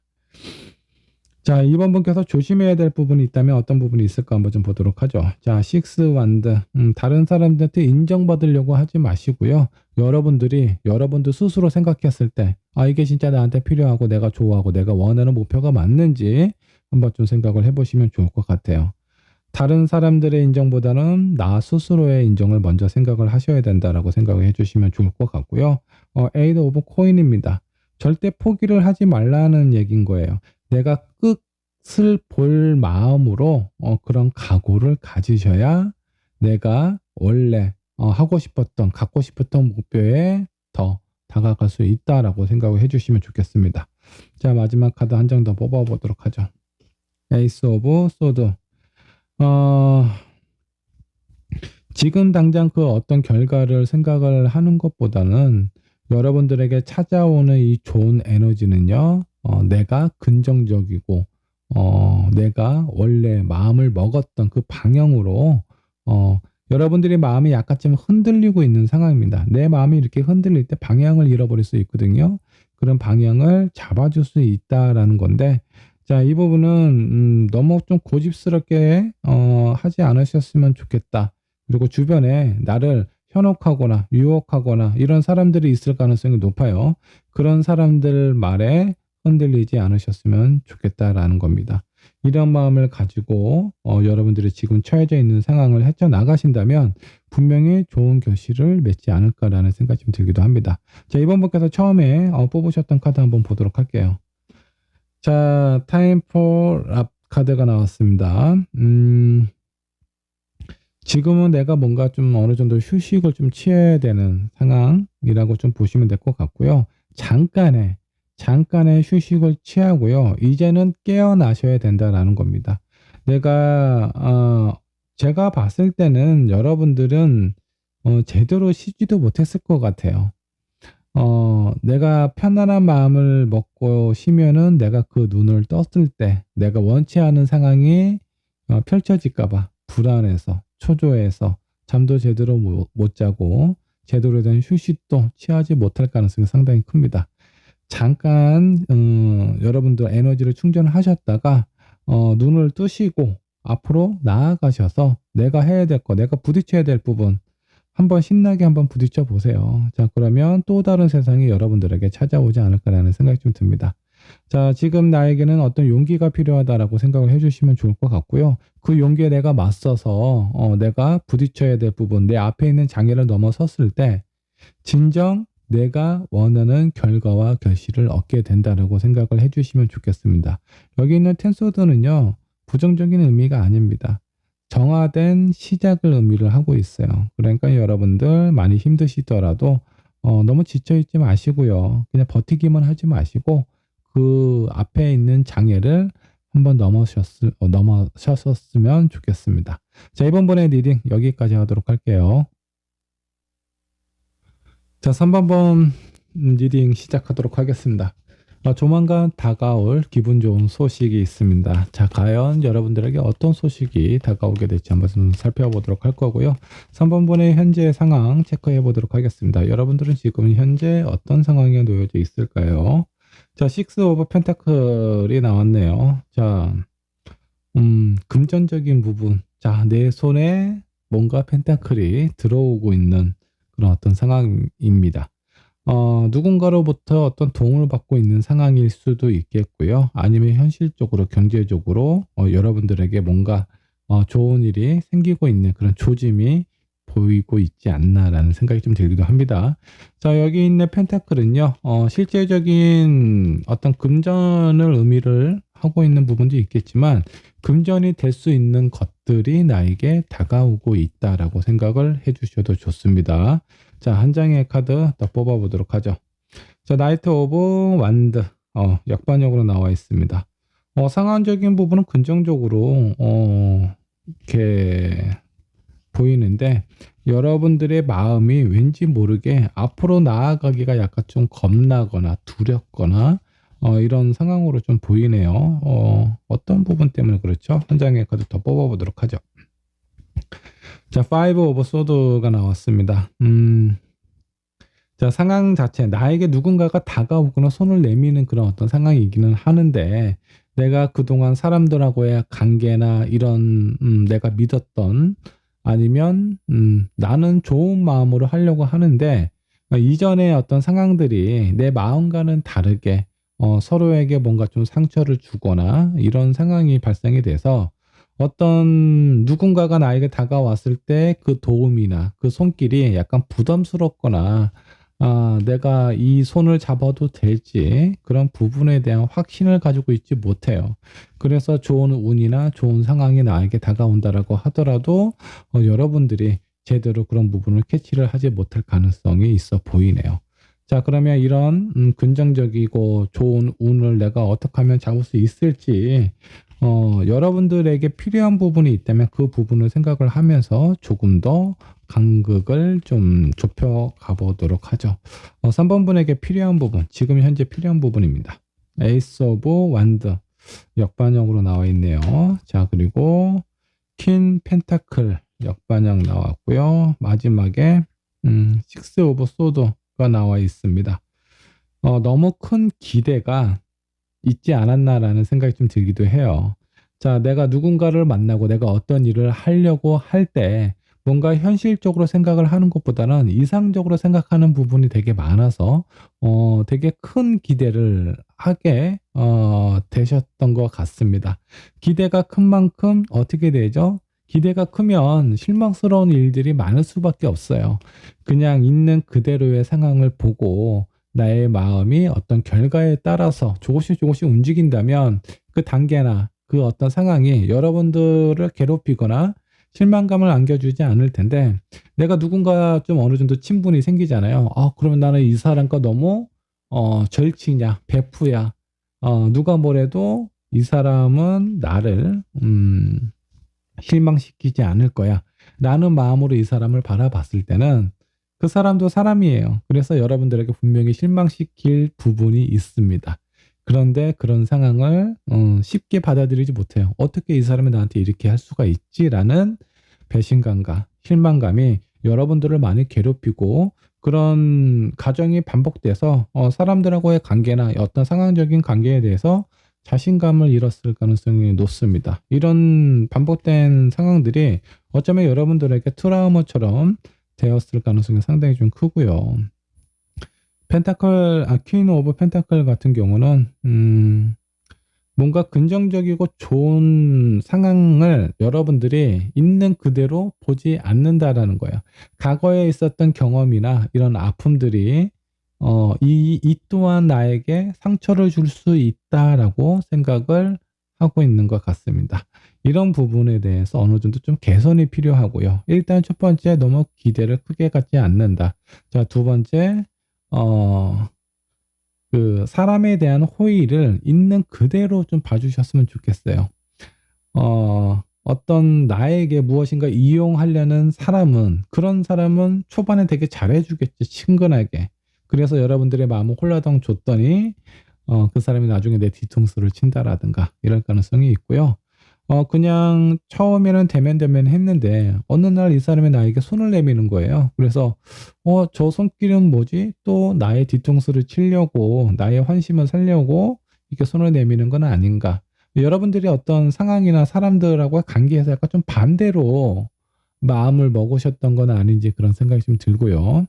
자, 2번 분께서 조심해야 될 부분이 있다면 어떤 부분이 있을까 한번 좀 보도록 하죠. 자, 식스 완드. 다른 사람들한테 인정받으려고 하지 마시고요. 여러분들 스스로 생각했을 때, 이게 진짜 나한테 필요하고 내가 좋아하고 내가 원하는 목표가 맞는지 한번 좀 생각을 해보시면 좋을 것 같아요. 다른 사람들의 인정보다는 나 스스로의 인정을 먼저 생각을 하셔야 된다라고 생각을 해주시면 좋을 것 같고요. 에이드 오브 코인입니다. 절대 포기를 하지 말라는 얘기인 거예요. 내가 끝을 볼 마음으로 그런 각오를 가지셔야 내가 원래 하고 싶었던, 갖고 싶었던 목표에 더 다가갈 수 있다라고 생각을 해주시면 좋겠습니다. 자, 마지막 카드 한 장 더 뽑아보도록 하죠. 에이스 오브 소드. 지금 당장 그 어떤 결과를 생각을 하는 것보다는 여러분들에게 찾아오는 이 좋은 에너지는요, 내가 긍정적이고, 내가 원래 마음을 먹었던 그 방향으로, 여러분들의 마음이 약간 좀 흔들리고 있는 상황입니다. 내 마음이 이렇게 흔들릴 때 방향을 잃어버릴 수 있거든요. 그런 방향을 잡아줄 수 있다라는 건데, 자, 이 부분은 너무 좀 고집스럽게 하지 않으셨으면 좋겠다. 그리고 주변에 나를 현혹하거나 유혹하거나 이런 사람들이 있을 가능성이 높아요. 그런 사람들 말에 흔들리지 않으셨으면 좋겠다라는 겁니다. 이런 마음을 가지고 여러분들이 지금 처해져 있는 상황을 헤쳐나가신다면 분명히 좋은 결실을 맺지 않을까라는 생각이 좀 들기도 합니다. 자, 이번 분께서 처음에 뽑으셨던 카드 한번 보도록 할게요. 자, 타임 폴 카드가 나왔습니다. 지금은 내가 뭔가 좀 어느 정도 휴식을 좀 취해야 되는 상황이라고 좀 보시면 될 것 같고요. 잠깐의 휴식을 취하고요. 이제는 깨어나셔야 된다라는 겁니다. 제가 봤을 때는 여러분들은 제대로 쉬지도 못했을 것 같아요. 내가 편안한 마음을 먹고 쉬면은 내가 그 눈을 떴을 때 내가 원치 않은 상황이 펼쳐질까봐 불안해서 초조해서 잠도 제대로 못 자고 제대로 된 휴식도 취하지 못할 가능성이 상당히 큽니다. 잠깐 여러분들 에너지를 충전하셨다가 눈을 뜨시고 앞으로 나아가셔서 내가 해야 될 거, 내가 부딪혀야 될 부분 한번 신나게 한번 부딪혀 보세요. 자, 그러면 또 다른 세상이 여러분들에게 찾아오지 않을까라는 생각이 좀 듭니다. 자, 지금 나에게는 어떤 용기가 필요하다라고 생각을 해주시면 좋을 것 같고요. 그 용기에 내가 맞서서 내가 부딪혀야 될 부분, 내 앞에 있는 장애를 넘어섰을 때 진정 내가 원하는 결과와 결실을 얻게 된다라고 생각을 해주시면 좋겠습니다. 여기 있는 텐소드는요, 부정적인 의미가 아닙니다. 정화된 시작을 의미를 하고 있어요. 그러니까 여러분들 많이 힘드시더라도 너무 지쳐있지 마시고요. 그냥 버티기만 하지 마시고 그 앞에 있는 장애를 한번 넘어셨으면 좋겠습니다. 자, 이번번에 리딩 여기까지 하도록 할게요. 자, 3번번 리딩 시작하도록 하겠습니다. 조만간 다가올 기분 좋은 소식이 있습니다. 자, 과연 여러분들에게 어떤 소식이 다가오게 될지 한번 좀 살펴보도록 할 거고요. 3번분의 현재 상황 체크해 보도록 하겠습니다. 여러분들은 지금 현재 어떤 상황에 놓여져 있을까요? 자, 6 오브 펜타클이 나왔네요. 자, 금전적인 부분. 자, 내 손에 뭔가 펜타클이 들어오고 있는 그런 어떤 상황입니다. 누군가로부터 어떤 도움을 받고 있는 상황일 수도 있겠고요. 아니면 현실적으로 경제적으로 여러분들에게 뭔가 좋은 일이 생기고 있는 그런 조짐이 보이고 있지 않나라는 생각이 좀 들기도 합니다. 자, 여기 있는 펜타클은요, 실제적인 어떤 금전을 의미를 하고 있는 부분도 있겠지만, 금전이 될 수 있는 것들이 나에게 다가오고 있다라고 생각을 해주셔도 좋습니다. 자, 한 장의 카드 더 뽑아보도록 하죠. 자, 나이트 오브 완드, 역반역으로 나와 있습니다. 상황적인 부분은 긍정적으로, 이렇게 보이는데, 여러분들의 마음이 왠지 모르게 앞으로 나아가기가 약간 좀 겁나거나 두렵거나, 이런 상황으로 좀 보이네요. 어떤 부분 때문에 그렇죠? 한 장의 카드 더 뽑아보도록 하죠. 자, 5 오브 소드가 나왔습니다. 자, 상황 자체, 나에게 누군가가 다가오거나 손을 내미는 그런 어떤 상황이기는 하는데, 내가 그동안 사람들하고의 관계나 이런, 내가 믿었던, 아니면, 나는 좋은 마음으로 하려고 하는데, 이전의 어떤 상황들이 내 마음과는 다르게, 서로에게 뭔가 좀 상처를 주거나 이런 상황이 발생이 돼서, 어떤 누군가가 나에게 다가왔을 때 그 도움이나 그 손길이 약간 부담스럽거나 내가 이 손을 잡아도 될지 그런 부분에 대한 확신을 가지고 있지 못해요. 그래서 좋은 운이나 좋은 상황이 나에게 다가온다라고 하더라도 여러분들이 제대로 그런 부분을 캐치를 하지 못할 가능성이 있어 보이네요. 자, 그러면 이런 긍정적이고 좋은 운을 내가 어떻게 하면 잡을 수 있을지 여러분들에게 필요한 부분이 있다면 그 부분을 생각을 하면서 조금 더 간극을 좀 좁혀 가보도록 하죠. 3번 분에게 필요한 부분, 지금 현재 필요한 부분입니다. 에이스 오브 완드 역반영으로 나와 있네요. 자, 그리고 퀸 펜타클 역반영 나왔고요. 마지막에 6 오브 소드가 나와 있습니다. 너무 큰 기대가 있지 않았나라는 생각이 좀 들기도 해요. 자, 내가 누군가를 만나고 내가 어떤 일을 하려고 할 때 뭔가 현실적으로 생각을 하는 것보다는 이상적으로 생각하는 부분이 되게 많아서 되게 큰 기대를 하게 되셨던 것 같습니다. 기대가 큰 만큼 어떻게 되죠? 기대가 크면 실망스러운 일들이 많을 수밖에 없어요. 그냥 있는 그대로의 상황을 보고 나의 마음이 어떤 결과에 따라서 조금씩 조금씩 움직인다면 그 단계나 그 어떤 상황이 여러분들을 괴롭히거나 실망감을 안겨주지 않을 텐데 내가 누군가 좀 어느 정도 친분이 생기잖아요. 그러면 나는 이 사람과 너무 절친이야, 베프야. 누가 뭐래도 이 사람은 나를 실망시키지 않을 거야. 라는 마음으로 이 사람을 바라봤을 때는 그 사람도 사람이에요. 그래서 여러분들에게 분명히 실망시킬 부분이 있습니다. 그런데 그런 상황을 쉽게 받아들이지 못해요. 어떻게 이 사람이 나한테 이렇게 할 수가 있지라는 배신감과 실망감이 여러분들을 많이 괴롭히고 그런 가정이 반복돼서 사람들하고의 관계나 어떤 상황적인 관계에 대해서 자신감을 잃었을 가능성이 높습니다. 이런 반복된 상황들이 어쩌면 여러분들에게 트라우마처럼 되었을 가능성이 상당히 좀 크고요. 퀸 오브 펜타클 같은 경우는 뭔가 긍정적이고 좋은 상황을 여러분들이 있는 그대로 보지 않는다라는 거예요. 과거에 있었던 경험이나 이런 아픔들이 이 또한 나에게 상처를 줄 수 있다라고 생각을 하고 있는 것 같습니다. 이런 부분에 대해서 어느 정도 좀 개선이 필요하고요. 일단 첫 번째, 너무 기대를 크게 갖지 않는다. 자, 두 번째, 그 사람에 대한 호의를 있는 그대로 좀 봐주셨으면 좋겠어요. 어떤 나에게 무엇인가 이용하려는 사람은 그런 사람은 초반에 되게 잘해주겠지, 친근하게. 그래서 여러분들의 마음을 홀라당 줬더니 그 사람이 나중에 내 뒤통수를 친다라든가 이럴 가능성이 있고요. 그냥 처음에는 대면대면 했는데 어느 날 이 사람이 나에게 손을 내미는 거예요. 그래서 저 손길은 뭐지? 또 나의 뒤통수를 치려고 나의 환심을 살려고 이렇게 손을 내미는 건 아닌가. 여러분들이 어떤 상황이나 사람들하고 관계에서 약간 좀 반대로 마음을 먹으셨던 건 아닌지 그런 생각이 좀 들고요.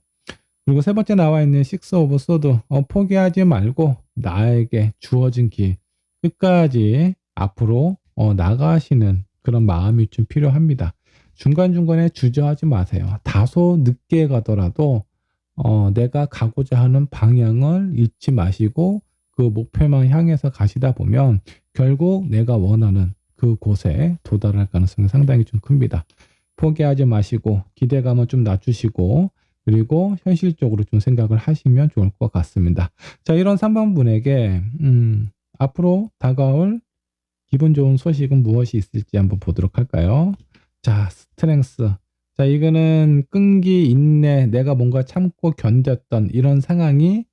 그리고 세 번째 나와 있는 식스 오브 소드, 포기하지 말고 나에게 주어진 길 끝까지 앞으로 나가시는 그런 마음이 좀 필요합니다. 중간중간에 주저하지 마세요. 다소 늦게 가더라도 내가 가고자 하는 방향을 잃지 마시고 그 목표만 향해서 가시다 보면 결국 내가 원하는 그곳에 도달할 가능성이 상당히 좀 큽니다. 포기하지 마시고 기대감을 좀 낮추시고 그리고 현실적으로 좀 생각을 하시면 좋을 것 같습니다. 자, 이런 3번 분에게 앞으로 다가올 기분 좋은 소식은 무엇이 있을지 한번 보도록 할까요? 자, 스트렝스. 자, 이거는 끈기, 인내, 내가 뭔가 참고 견뎠던 이런 상황이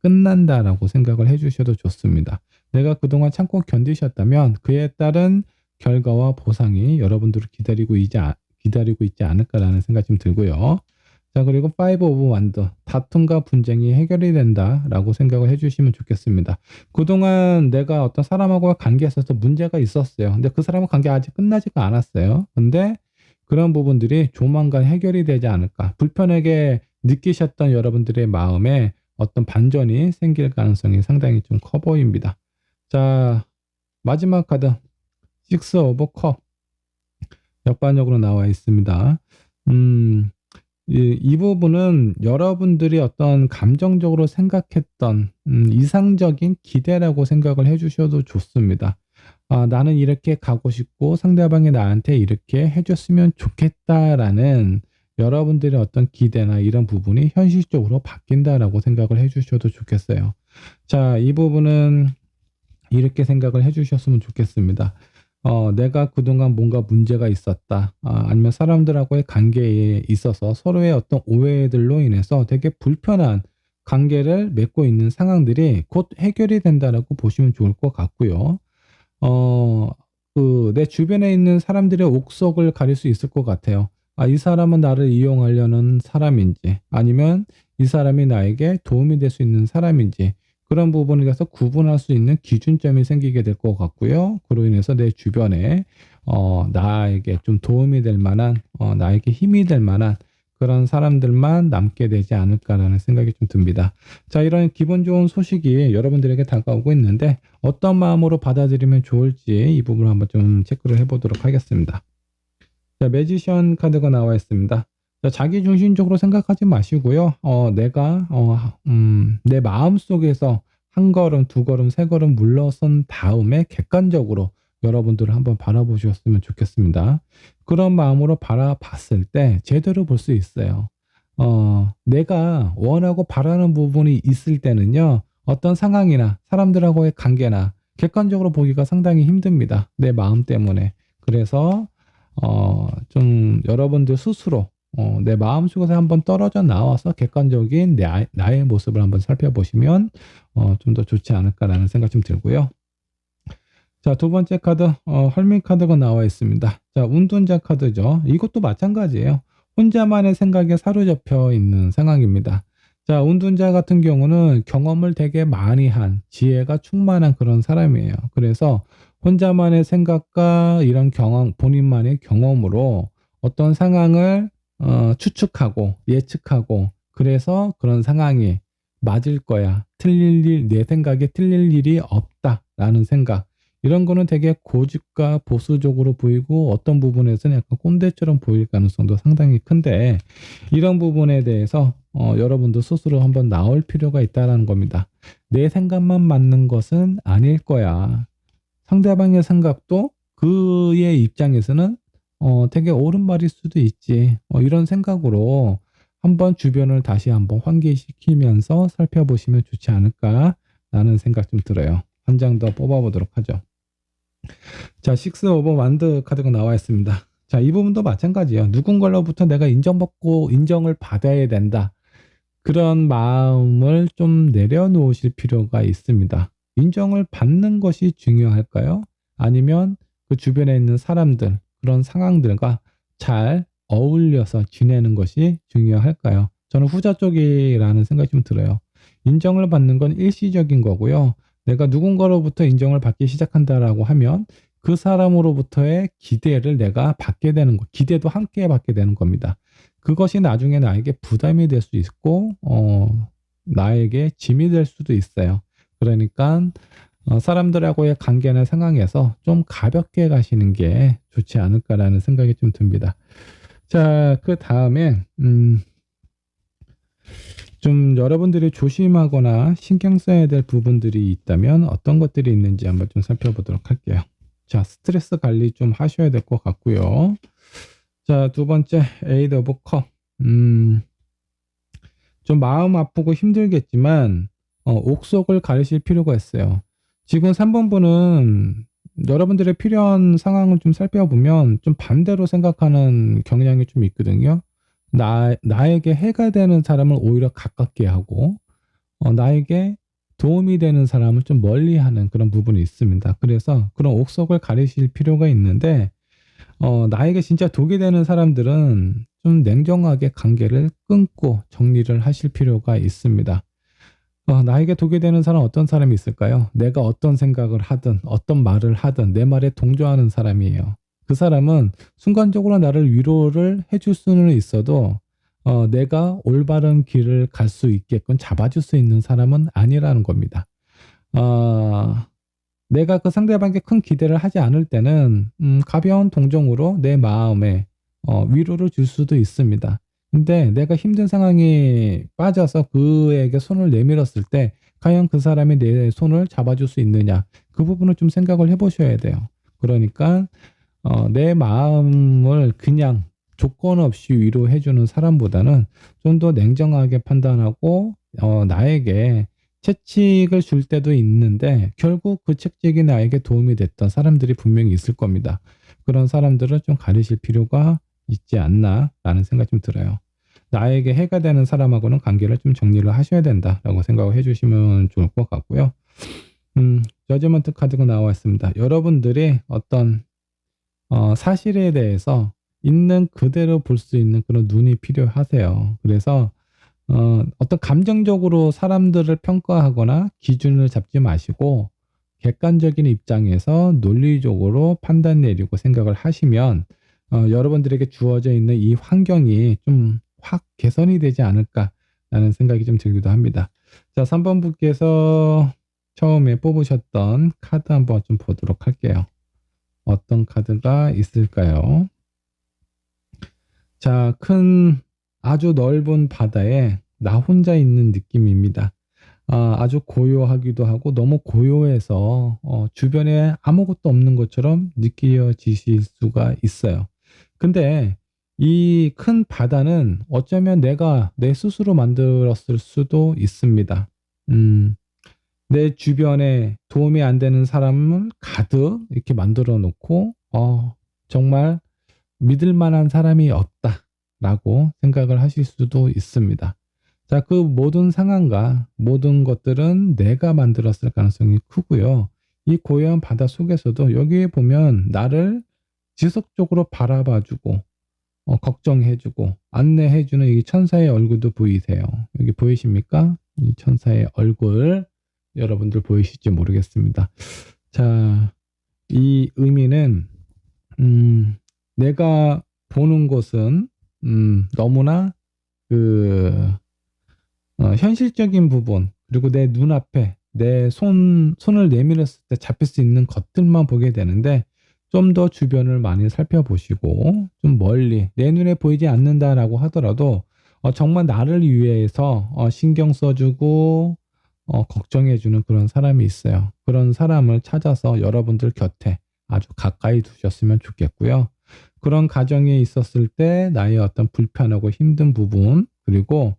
끝난다라고 생각을 해주셔도 좋습니다. 내가 그동안 참고 견디셨다면 그에 따른 결과와 보상이 여러분들을 기다리고 있지 않을까라는 생각이 좀 들고요. 자, 그리고 5 오브 완드. 다툼과 분쟁이 해결이 된다라고 생각을 해주시면 좋겠습니다. 그동안 내가 어떤 사람하고 관계에 있어서 문제가 있었어요. 근데 그 사람과 관계 아직 끝나지가 않았어요. 근데 그런 부분들이 조만간 해결이 되지 않을까. 불편하게 느끼셨던 여러분들의 마음에 어떤 반전이 생길 가능성이 상당히 좀 커 보입니다. 자, 마지막 카드. 6 오브 컵. 역반역으로 나와 있습니다. 이 부분은 여러분들이 어떤 감정적으로 생각했던 이상적인 기대라고 생각을 해주셔도 좋습니다. 나는 이렇게 가고 싶고 상대방이 나한테 이렇게 해줬으면 좋겠다라는 여러분들의 어떤 기대나 이런 부분이 현실적으로 바뀐다라고 생각을 해주셔도 좋겠어요. 자, 이 부분은 이렇게 생각을 해주셨으면 좋겠습니다. 내가 그동안 뭔가 문제가 있었다. 아니면 사람들하고의 관계에 있어서 서로의 어떤 오해들로 인해서 되게 불편한 관계를 맺고 있는 상황들이 곧 해결이 된다라고 보시면 좋을 것 같고요. 내 주변에 있는 사람들의 옥석을 가릴 수 있을 것 같아요. 이 사람은 나를 이용하려는 사람인지, 아니면 이 사람이 나에게 도움이 될 수 있는 사람인지, 그런 부분에 대해서 구분할 수 있는 기준점이 생기게 될 것 같고요. 그로 인해서 내 주변에 나에게 좀 도움이 될 만한, 나에게 힘이 될 만한 그런 사람들만 남게 되지 않을까라는 생각이 좀 듭니다. 자, 이런 기분 좋은 소식이 여러분들에게 다가오고 있는데 어떤 마음으로 받아들이면 좋을지 이 부분을 한번 좀 체크를 해보도록 하겠습니다. 자, 매지션 카드가 나와 있습니다. 자, 자기 중심적으로 생각하지 마시고요. 내가 내 마음 속에서 한 걸음, 두 걸음, 세 걸음 물러선 다음에 객관적으로 여러분들을 한번 바라보셨으면 좋겠습니다. 그런 마음으로 바라봤을 때 제대로 볼 수 있어요. 내가 원하고 바라는 부분이 있을 때는요, 어떤 상황이나 사람들하고의 관계나 객관적으로 보기가 상당히 힘듭니다. 내 마음 때문에. 그래서 좀 여러분들 스스로 내 마음속에서 한번 떨어져 나와서 객관적인 나의 모습을 한번 살펴보시면 좀 더 좋지 않을까라는 생각 좀 들고요. 자, 두 번째 카드, 헐밋 카드가 나와 있습니다. 자, 운둔자 카드죠. 이것도 마찬가지예요. 혼자만의 생각에 사로잡혀 있는 상황입니다. 자, 운둔자 같은 경우는 경험을 되게 많이 한, 지혜가 충만한 그런 사람이에요. 그래서 혼자만의 생각과 이런 경험, 본인만의 경험으로 어떤 상황을 추측하고 예측하고, 그래서 그런 상황이 맞을 거야. 내 생각에 틀릴 일이 없다라는 생각. 이런 거는 되게 고집과 보수적으로 보이고 어떤 부분에서는 약간 꼰대처럼 보일 가능성도 상당히 큰데, 이런 부분에 대해서 여러분도 스스로 한번 나올 필요가 있다는 겁니다. 내 생각만 맞는 것은 아닐 거야. 상대방의 생각도 그의 입장에서는 되게 옳은 말일 수도 있지. 이런 생각으로 한번 주변을 다시 한번 환기시키면서 살펴보시면 좋지 않을까라는 생각 좀 들어요. 한 장 더 뽑아보도록 하죠. 자, 6 오브 완드 카드가 나와 있습니다. 자, 이 부분도 마찬가지예요. 누군가로부터 내가 인정받고 인정을 받아야 된다. 그런 마음을 좀 내려놓으실 필요가 있습니다. 인정을 받는 것이 중요할까요? 아니면 그 주변에 있는 사람들, 그런 상황들과 잘 어울려서 지내는 것이 중요할까요? 저는 후자 쪽이라는 생각이 좀 들어요. 인정을 받는 건 일시적인 거고요. 내가 누군가로부터 인정을 받기 시작한다라고 하면 그 사람으로부터의 기대를 내가 받게 되는 거, 기대도 함께 받게 되는 겁니다. 그것이 나중에 나에게 부담이 될 수 있고, 나에게 짐이 될 수도 있어요. 그러니까, 사람들하고의 관계나 상황에서 좀 가볍게 가시는 게 좋지 않을까라는 생각이 좀 듭니다. 자, 그 다음에, 좀 여러분들이 조심하거나 신경 써야 될 부분들이 있다면 어떤 것들이 있는지 한번 좀 살펴보도록 할게요. 자, 스트레스 관리 좀 하셔야 될 것 같고요. 자, 두 번째, 에이드 오브 컵. 좀 마음 아프고 힘들겠지만, 옥석을 가리실 필요가 있어요. 지금 3번분은 여러분들의 필요한 상황을 좀 살펴보면 좀 반대로 생각하는 경향이 좀 있거든요. 나에게 해가 되는 사람을 오히려 가깝게 하고, 나에게 도움이 되는 사람을 좀 멀리 하는 그런 부분이 있습니다. 그래서 그런 옥석을 가리실 필요가 있는데, 나에게 진짜 독이 되는 사람들은 좀 냉정하게 관계를 끊고 정리를 하실 필요가 있습니다. 나에게 독이 되는 사람 어떤 사람이 있을까요? 내가 어떤 생각을 하든 어떤 말을 하든 내 말에 동조하는 사람이에요. 그 사람은 순간적으로 나를 위로를 해줄 수는 있어도 내가 올바른 길을 갈 수 있게끔 잡아줄 수 있는 사람은 아니라는 겁니다. 어, 내가 그 상대방에게 큰 기대를 하지 않을 때는 가벼운 동정으로 내 마음에 위로를 줄 수도 있습니다. 근데 내가 힘든 상황에 빠져서 그에게 손을 내밀었을 때 과연 그 사람이 내 손을 잡아줄 수 있느냐, 그 부분을 좀 생각을 해보셔야 돼요. 그러니까 내 마음을 그냥 조건 없이 위로해주는 사람보다는 좀 더 냉정하게 판단하고 나에게 채찍을 줄 때도 있는데 결국 그 채찍이 나에게 도움이 됐던 사람들이 분명히 있을 겁니다. 그런 사람들을 좀 가리실 필요가 있지 않나라는 생각이 좀 들어요. 나에게 해가 되는 사람하고는 관계를 좀 정리를 하셔야 된다라고 생각을 해주시면 좋을 것 같고요. 저지먼트 카드가 나와 있습니다. 여러분들이 어떤 사실에 대해서 있는 그대로 볼 수 있는 그런 눈이 필요하세요. 그래서 어떤 감정적으로 사람들을 평가하거나 기준을 잡지 마시고 객관적인 입장에서 논리적으로 판단 내리고 생각을 하시면 여러분들에게 주어져 있는 이 환경이 좀 확 개선이 되지 않을까라는 생각이 좀 들기도 합니다. 자, 3번 분께서 처음에 뽑으셨던 카드 한번 좀 보도록 할게요. 어떤 카드가 있을까요? 자, 아주 넓은 바다에 나 혼자 있는 느낌입니다. 아주 고요하기도 하고 너무 고요해서 주변에 아무것도 없는 것처럼 느껴지실 수가 있어요. 근데 이 큰 바다는 어쩌면 내가 내 스스로 만들었을 수도 있습니다. 내 주변에 도움이 안 되는 사람을 가득 이렇게 만들어 놓고 정말 믿을 만한 사람이 없다라고 생각을 하실 수도 있습니다. 자, 그 모든 상황과 모든 것들은 내가 만들었을 가능성이 크고요. 이 고요한 바다 속에서도 여기에 보면 나를 지속적으로 바라봐주고 걱정해주고 안내해주는 이 천사의 얼굴도 보이세요. 여기 보이십니까? 이 천사의 얼굴 여러분들 보이실지 모르겠습니다. 자, 이 의미는 내가 보는 곳은 너무나 현실적인 부분, 그리고 내 눈앞에 내 손을 내밀었을 때 잡힐 수 있는 것들만 보게 되는데 좀 더 주변을 많이 살펴보시고 좀 멀리 내 눈에 보이지 않는다라고 하더라도 정말 나를 위해서 신경 써주고 걱정해주는 그런 사람이 있어요. 그런 사람을 찾아서 여러분들 곁에 아주 가까이 두셨으면 좋겠고요. 그런 가정에 있었을 때 나의 어떤 불편하고 힘든 부분, 그리고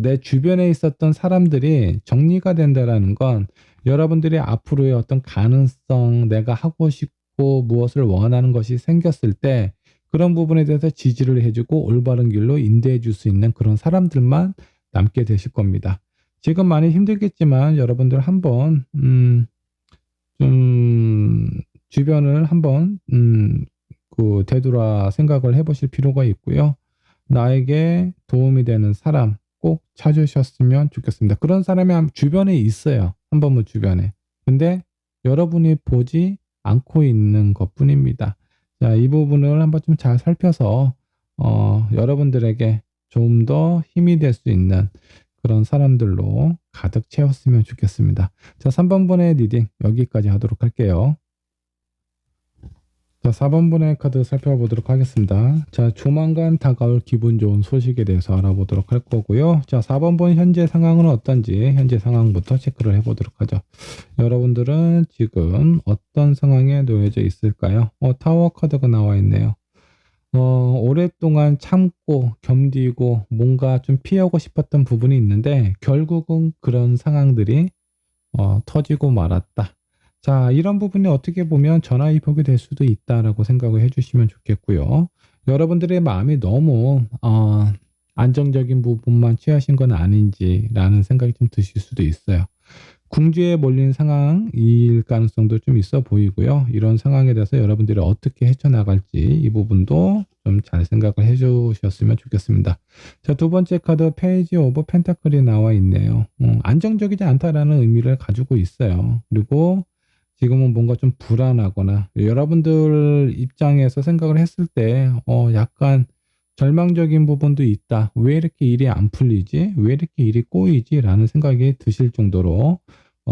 내 주변에 있었던 사람들이 정리가 된다라는 건 여러분들이 앞으로의 어떤 가능성, 내가 하고 싶고 무엇을 원하는 것이 생겼을 때 그런 부분에 대해서 지지를 해주고 올바른 길로 인도해 줄 수 있는 그런 사람들만 남게 되실 겁니다. 지금 많이 힘들겠지만 여러분들 한번 좀 주변을 한번 그 되돌아 생각을 해보실 필요가 있고요. 나에게 도움이 되는 사람 꼭 찾으셨으면 좋겠습니다. 그런 사람이 주변에 있어요. 한 번은 주변에. 근데 여러분이 보지 않고 있는 것뿐입니다. 자, 이 부분을 한번 좀 잘 살펴서 여러분들에게 좀 더 힘이 될 수 있는 그런 사람들로 가득 채웠으면 좋겠습니다. 자, 3번분의 리딩 여기까지 하도록 할게요. 자, 4번분의 카드 살펴보도록 하겠습니다. 자, 조만간 다가올 기분 좋은 소식에 대해서 알아보도록 할 거고요. 자, 4번분 현재 상황은 어떤지 현재 상황부터 체크를 해보도록 하죠. 여러분들은 지금 어떤 상황에 놓여져 있을까요? 타워 카드가 나와 있네요. 오랫동안 참고 견디고 뭔가 좀 피하고 싶었던 부분이 있는데 결국은 그런 상황들이 터지고 말았다. 자, 이런 부분이 어떻게 보면 전화위복이 될 수도 있다라고 생각을 해주시면 좋겠고요. 여러분들의 마음이 너무 안정적인 부분만 취하신 건 아닌지라는 생각이 좀 드실 수도 있어요. 궁지에 몰린 상황일 가능성도 좀 있어 보이고요. 이런 상황에 대해서 여러분들이 어떻게 헤쳐나갈지 이 부분도 좀 잘 생각을 해주셨으면 좋겠습니다. 자, 두 번째 카드 페이지 오브 펜타클이 나와 있네요. 안정적이지 않다라는 의미를 가지고 있어요. 그리고 지금은 뭔가 좀 불안하거나 여러분들 입장에서 생각을 했을 때 약간 절망적인 부분도 있다. 왜 이렇게 일이 안 풀리지? 왜 이렇게 일이 꼬이지? 라는 생각이 드실 정도로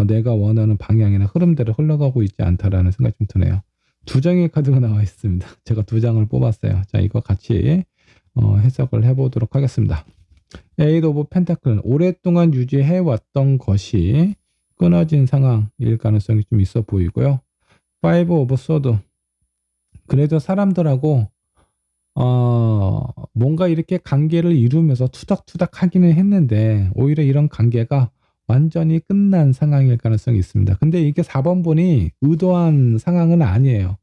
내가 원하는 방향이나 흐름대로 흘러가고 있지 않다라는 생각이 좀 드네요. 두 장의 카드가 나와 있습니다. 제가 두 장을 뽑았어요. 자, 이거 같이 해석을 해보도록 하겠습니다. 에이드 오브 펜타클, 오랫동안 유지해왔던 것이 끊어진 상황일 가능성이 좀 있어 보이고요. 파이브 오브 소드, 그래도 사람들하고 뭔가 이렇게 관계를 이루면서 투닥투닥 하기는 했는데 오히려 이런 관계가 완전히 끝난 상황일 가능성이 있습니다. 근데 이게 4번분이 의도한 상황은 아니에요.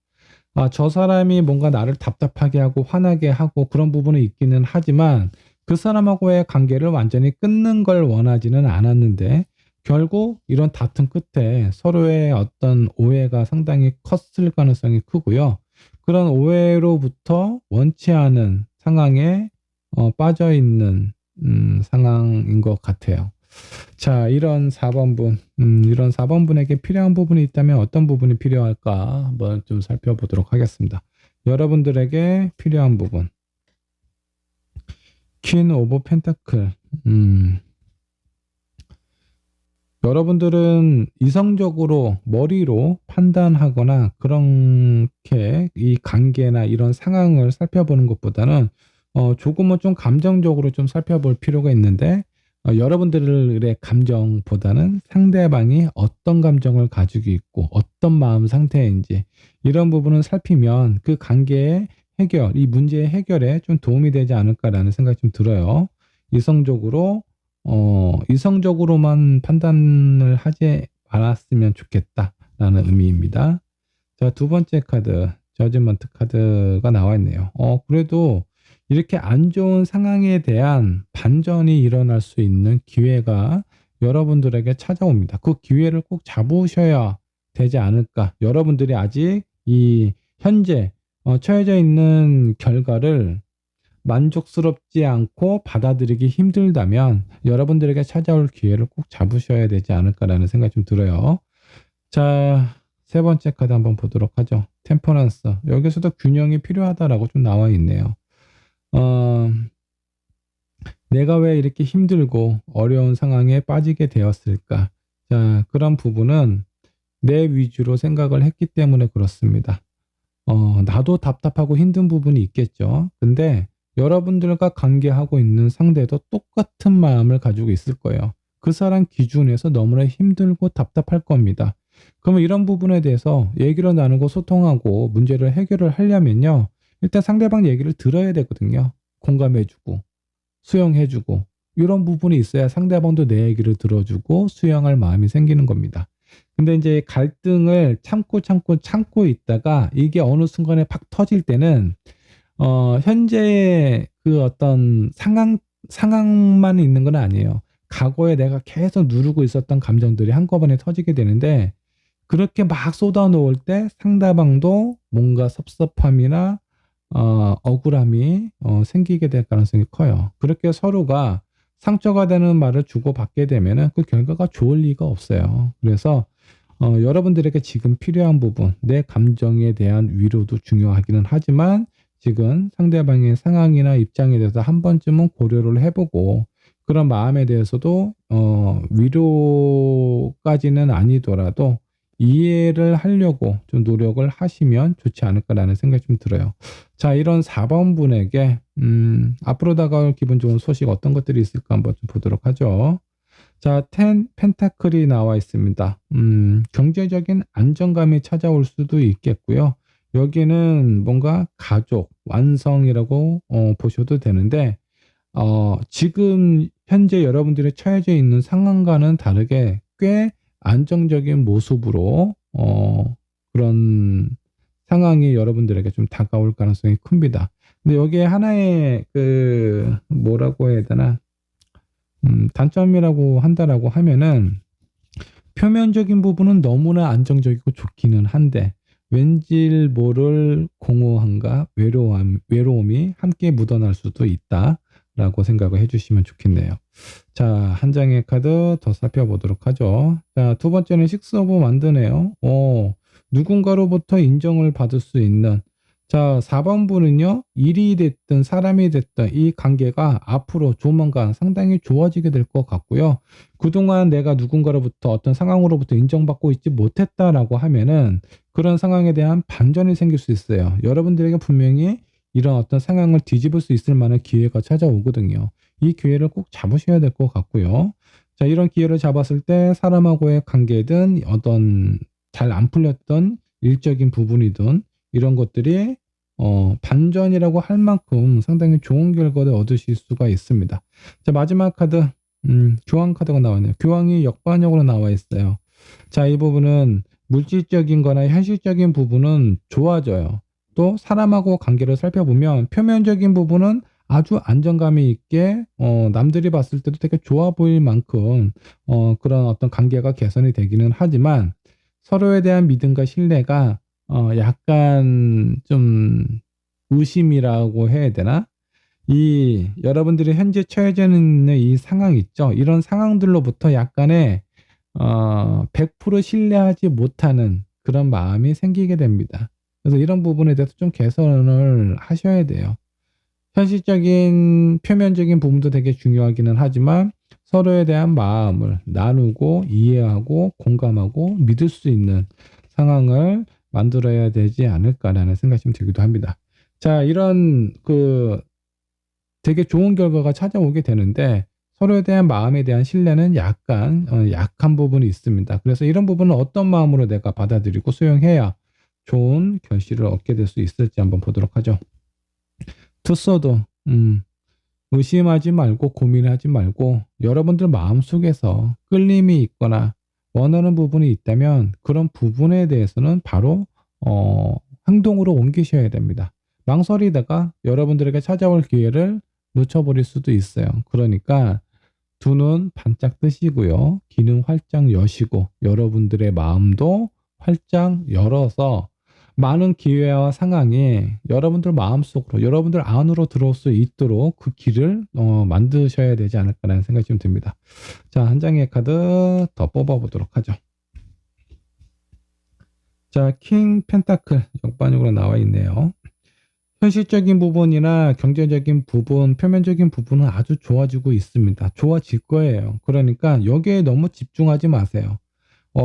저 사람이 뭔가 나를 답답하게 하고 화나게 하고 그런 부분은 있기는 하지만 그 사람하고의 관계를 완전히 끊는 걸 원하지는 않았는데 결국 이런 다툼 끝에 서로의 어떤 오해가 상당히 컸을 가능성이 크고요. 그런 오해로부터 원치 않은 상황에 빠져 있는 상황인 것 같아요. 자, 이런 4번분, 이런 4번분에게 필요한 부분이 있다면 어떤 부분이 필요할까 한번 좀 살펴보도록 하겠습니다. 여러분들에게 필요한 부분. 퀸 오브 펜타클. 여러분들은 이성적으로 머리로 판단하거나 그렇게 이 관계나 이런 상황을 살펴보는 것보다는 조금은 좀 감정적으로 좀 살펴볼 필요가 있는데 여러분들의 감정보다는 상대방이 어떤 감정을 가지고 있고 어떤 마음 상태인지 이런 부분을 살피면 그 관계의 해결, 이 문제의 해결에 좀 도움이 되지 않을까라는 생각이 좀 들어요. 이성적으로만 판단을 하지 않았으면 좋겠다라는 의미입니다. 자, 두 번째 카드, 저지먼트 카드가 나와 있네요. 그래도 이렇게 안 좋은 상황에 대한 반전이 일어날 수 있는 기회가 여러분들에게 찾아옵니다. 그 기회를 꼭 잡으셔야 되지 않을까. 여러분들이 아직 이 현재 처해져 있는 결과를 만족스럽지 않고 받아들이기 힘들다면 여러분들에게 찾아올 기회를 꼭 잡으셔야 되지 않을까라는 생각이 좀 들어요. 자, 세 번째 카드 한번 보도록 하죠. 템퍼런스. 여기서도 균형이 필요하다라고 좀 나와 있네요. 내가 왜 이렇게 힘들고 어려운 상황에 빠지게 되었을까? 자, 그런 부분은 내 위주로 생각을 했기 때문에 그렇습니다. 나도 답답하고 힘든 부분이 있겠죠. 근데 여러분들과 관계하고 있는 상대도 똑같은 마음을 가지고 있을 거예요. 그 사람 기준에서 너무나 힘들고 답답할 겁니다. 그러면 이런 부분에 대해서 얘기를 나누고 소통하고 문제를 해결을 하려면요. 일단 상대방 얘기를 들어야 되거든요. 공감해주고 수용해주고 이런 부분이 있어야 상대방도 내 얘기를 들어주고 수용할 마음이 생기는 겁니다. 근데 이제 갈등을 참고 있다가 이게 어느 순간에 팍 터질 때는 현재의 그 어떤 상황만 있는 건 아니에요. 과거에 내가 계속 누르고 있었던 감정들이 한꺼번에 터지게 되는데 그렇게 막 쏟아놓을 때 상대방도 뭔가 섭섭함이나 억울함이 생기게 될 가능성이 커요. 그렇게 서로가 상처가 되는 말을 주고받게 되면은 그 결과가 좋을 리가 없어요. 그래서 여러분들에게 지금 필요한 부분, 내 감정에 대한 위로도 중요하기는 하지만 지금 상대방의 상황이나 입장에 대해서 한 번쯤은 고려를 해보고 그런 마음에 대해서도 위로까지는 아니더라도 이해를 하려고 좀 노력을 하시면 좋지 않을까라는 생각이 좀 들어요. 자, 이런 4번 분에게 앞으로 다가올 기분 좋은 소식 어떤 것들이 있을까 한번 좀 보도록 하죠. 자, 펜타클이 나와 있습니다. 경제적인 안정감이 찾아올 수도 있겠고요. 여기는 뭔가 가족, 완성이라고 보셔도 되는데 지금 현재 여러분들이 처해져 있는 상황과는 다르게 꽤 안정적인 모습으로 그런 상황이 여러분들에게 좀 다가올 가능성이 큽니다. 근데 여기에 하나의 그 뭐라고 해야 되나 단점이라고 한다라고 하면은 표면적인 부분은 너무나 안정적이고 좋기는 한데 왠지 모를 공허함과 외로움이 함께 묻어날 수도 있다라고 생각을 해주시면 좋겠네요. 자, 한 장의 카드 더 살펴보도록 하죠. 자, 두 번째는 식스 오브 만드네요. 누군가로부터 인정을 받을 수 있는 자, 4번 분은요, 일이 됐든 사람이 됐든 이 관계가 앞으로 조만간 상당히 좋아지게 될 것 같고요. 그동안 내가 누군가로부터 어떤 상황으로부터 인정받고 있지 못했다라고 하면은 그런 상황에 대한 반전이 생길 수 있어요. 여러분들에게 분명히 이런 어떤 상황을 뒤집을 수 있을 만한 기회가 찾아오거든요. 이 기회를 꼭 잡으셔야 될 것 같고요. 자, 이런 기회를 잡았을 때 사람하고의 관계든 어떤 잘 안 풀렸던 일적인 부분이든 이런 것들이 반전이라고 할 만큼 상당히 좋은 결과를 얻으실 수가 있습니다. 자, 마지막 카드 교황 카드가 나왔네요. 교황이 역반역으로 나와 있어요. 자, 이 부분은 물질적인 거나 현실적인 부분은 좋아져요. 또 사람하고 관계를 살펴보면 표면적인 부분은 아주 안정감이 있게 남들이 봤을 때도 되게 좋아 보일 만큼 그런 어떤 관계가 개선이 되기는 하지만 서로에 대한 믿음과 신뢰가 약간 좀 의심이라고 해야 되나? 이 여러분들이 현재 처해져 있는 이 상황 있죠? 이런 상황들로부터 약간의 100% 신뢰하지 못하는 그런 마음이 생기게 됩니다. 그래서 이런 부분에 대해서 좀 개선을 하셔야 돼요. 현실적인 표면적인 부분도 되게 중요하기는 하지만 서로에 대한 마음을 나누고 이해하고 공감하고 믿을 수 있는 상황을 만들어야 되지 않을까라는 생각이 좀 들기도 합니다. 자, 이런 그 되게 좋은 결과가 찾아오게 되는데 서로에 대한 마음에 대한 신뢰는 약간 약한 부분이 있습니다. 그래서 이런 부분은 어떤 마음으로 내가 받아들이고 수용해야 좋은 결실을 얻게 될 수 있을지 한번 보도록 하죠. 투서도 의심하지 말고 고민하지 말고 여러분들 마음속에서 끌림이 있거나 원하는 부분이 있다면 그런 부분에 대해서는 바로 행동으로 옮기셔야 됩니다. 망설이다가 여러분들에게 찾아올 기회를 놓쳐버릴 수도 있어요. 그러니까 두 눈 반짝 뜨시고요. 귀는 활짝 여시고 여러분들의 마음도 활짝 열어서 많은 기회와 상황이 여러분들 마음속으로 여러분들 안으로 들어올 수 있도록 그 길을 만드셔야 되지 않을까라는 생각이 좀 듭니다. 자, 한 장의 카드 더 뽑아보도록 하죠. 자, 킹 펜타클 역반역으로 나와 있네요. 현실적인 부분이나 경제적인 부분, 표면적인 부분은 아주 좋아지고 있습니다. 좋아질 거예요. 그러니까 여기에 너무 집중하지 마세요.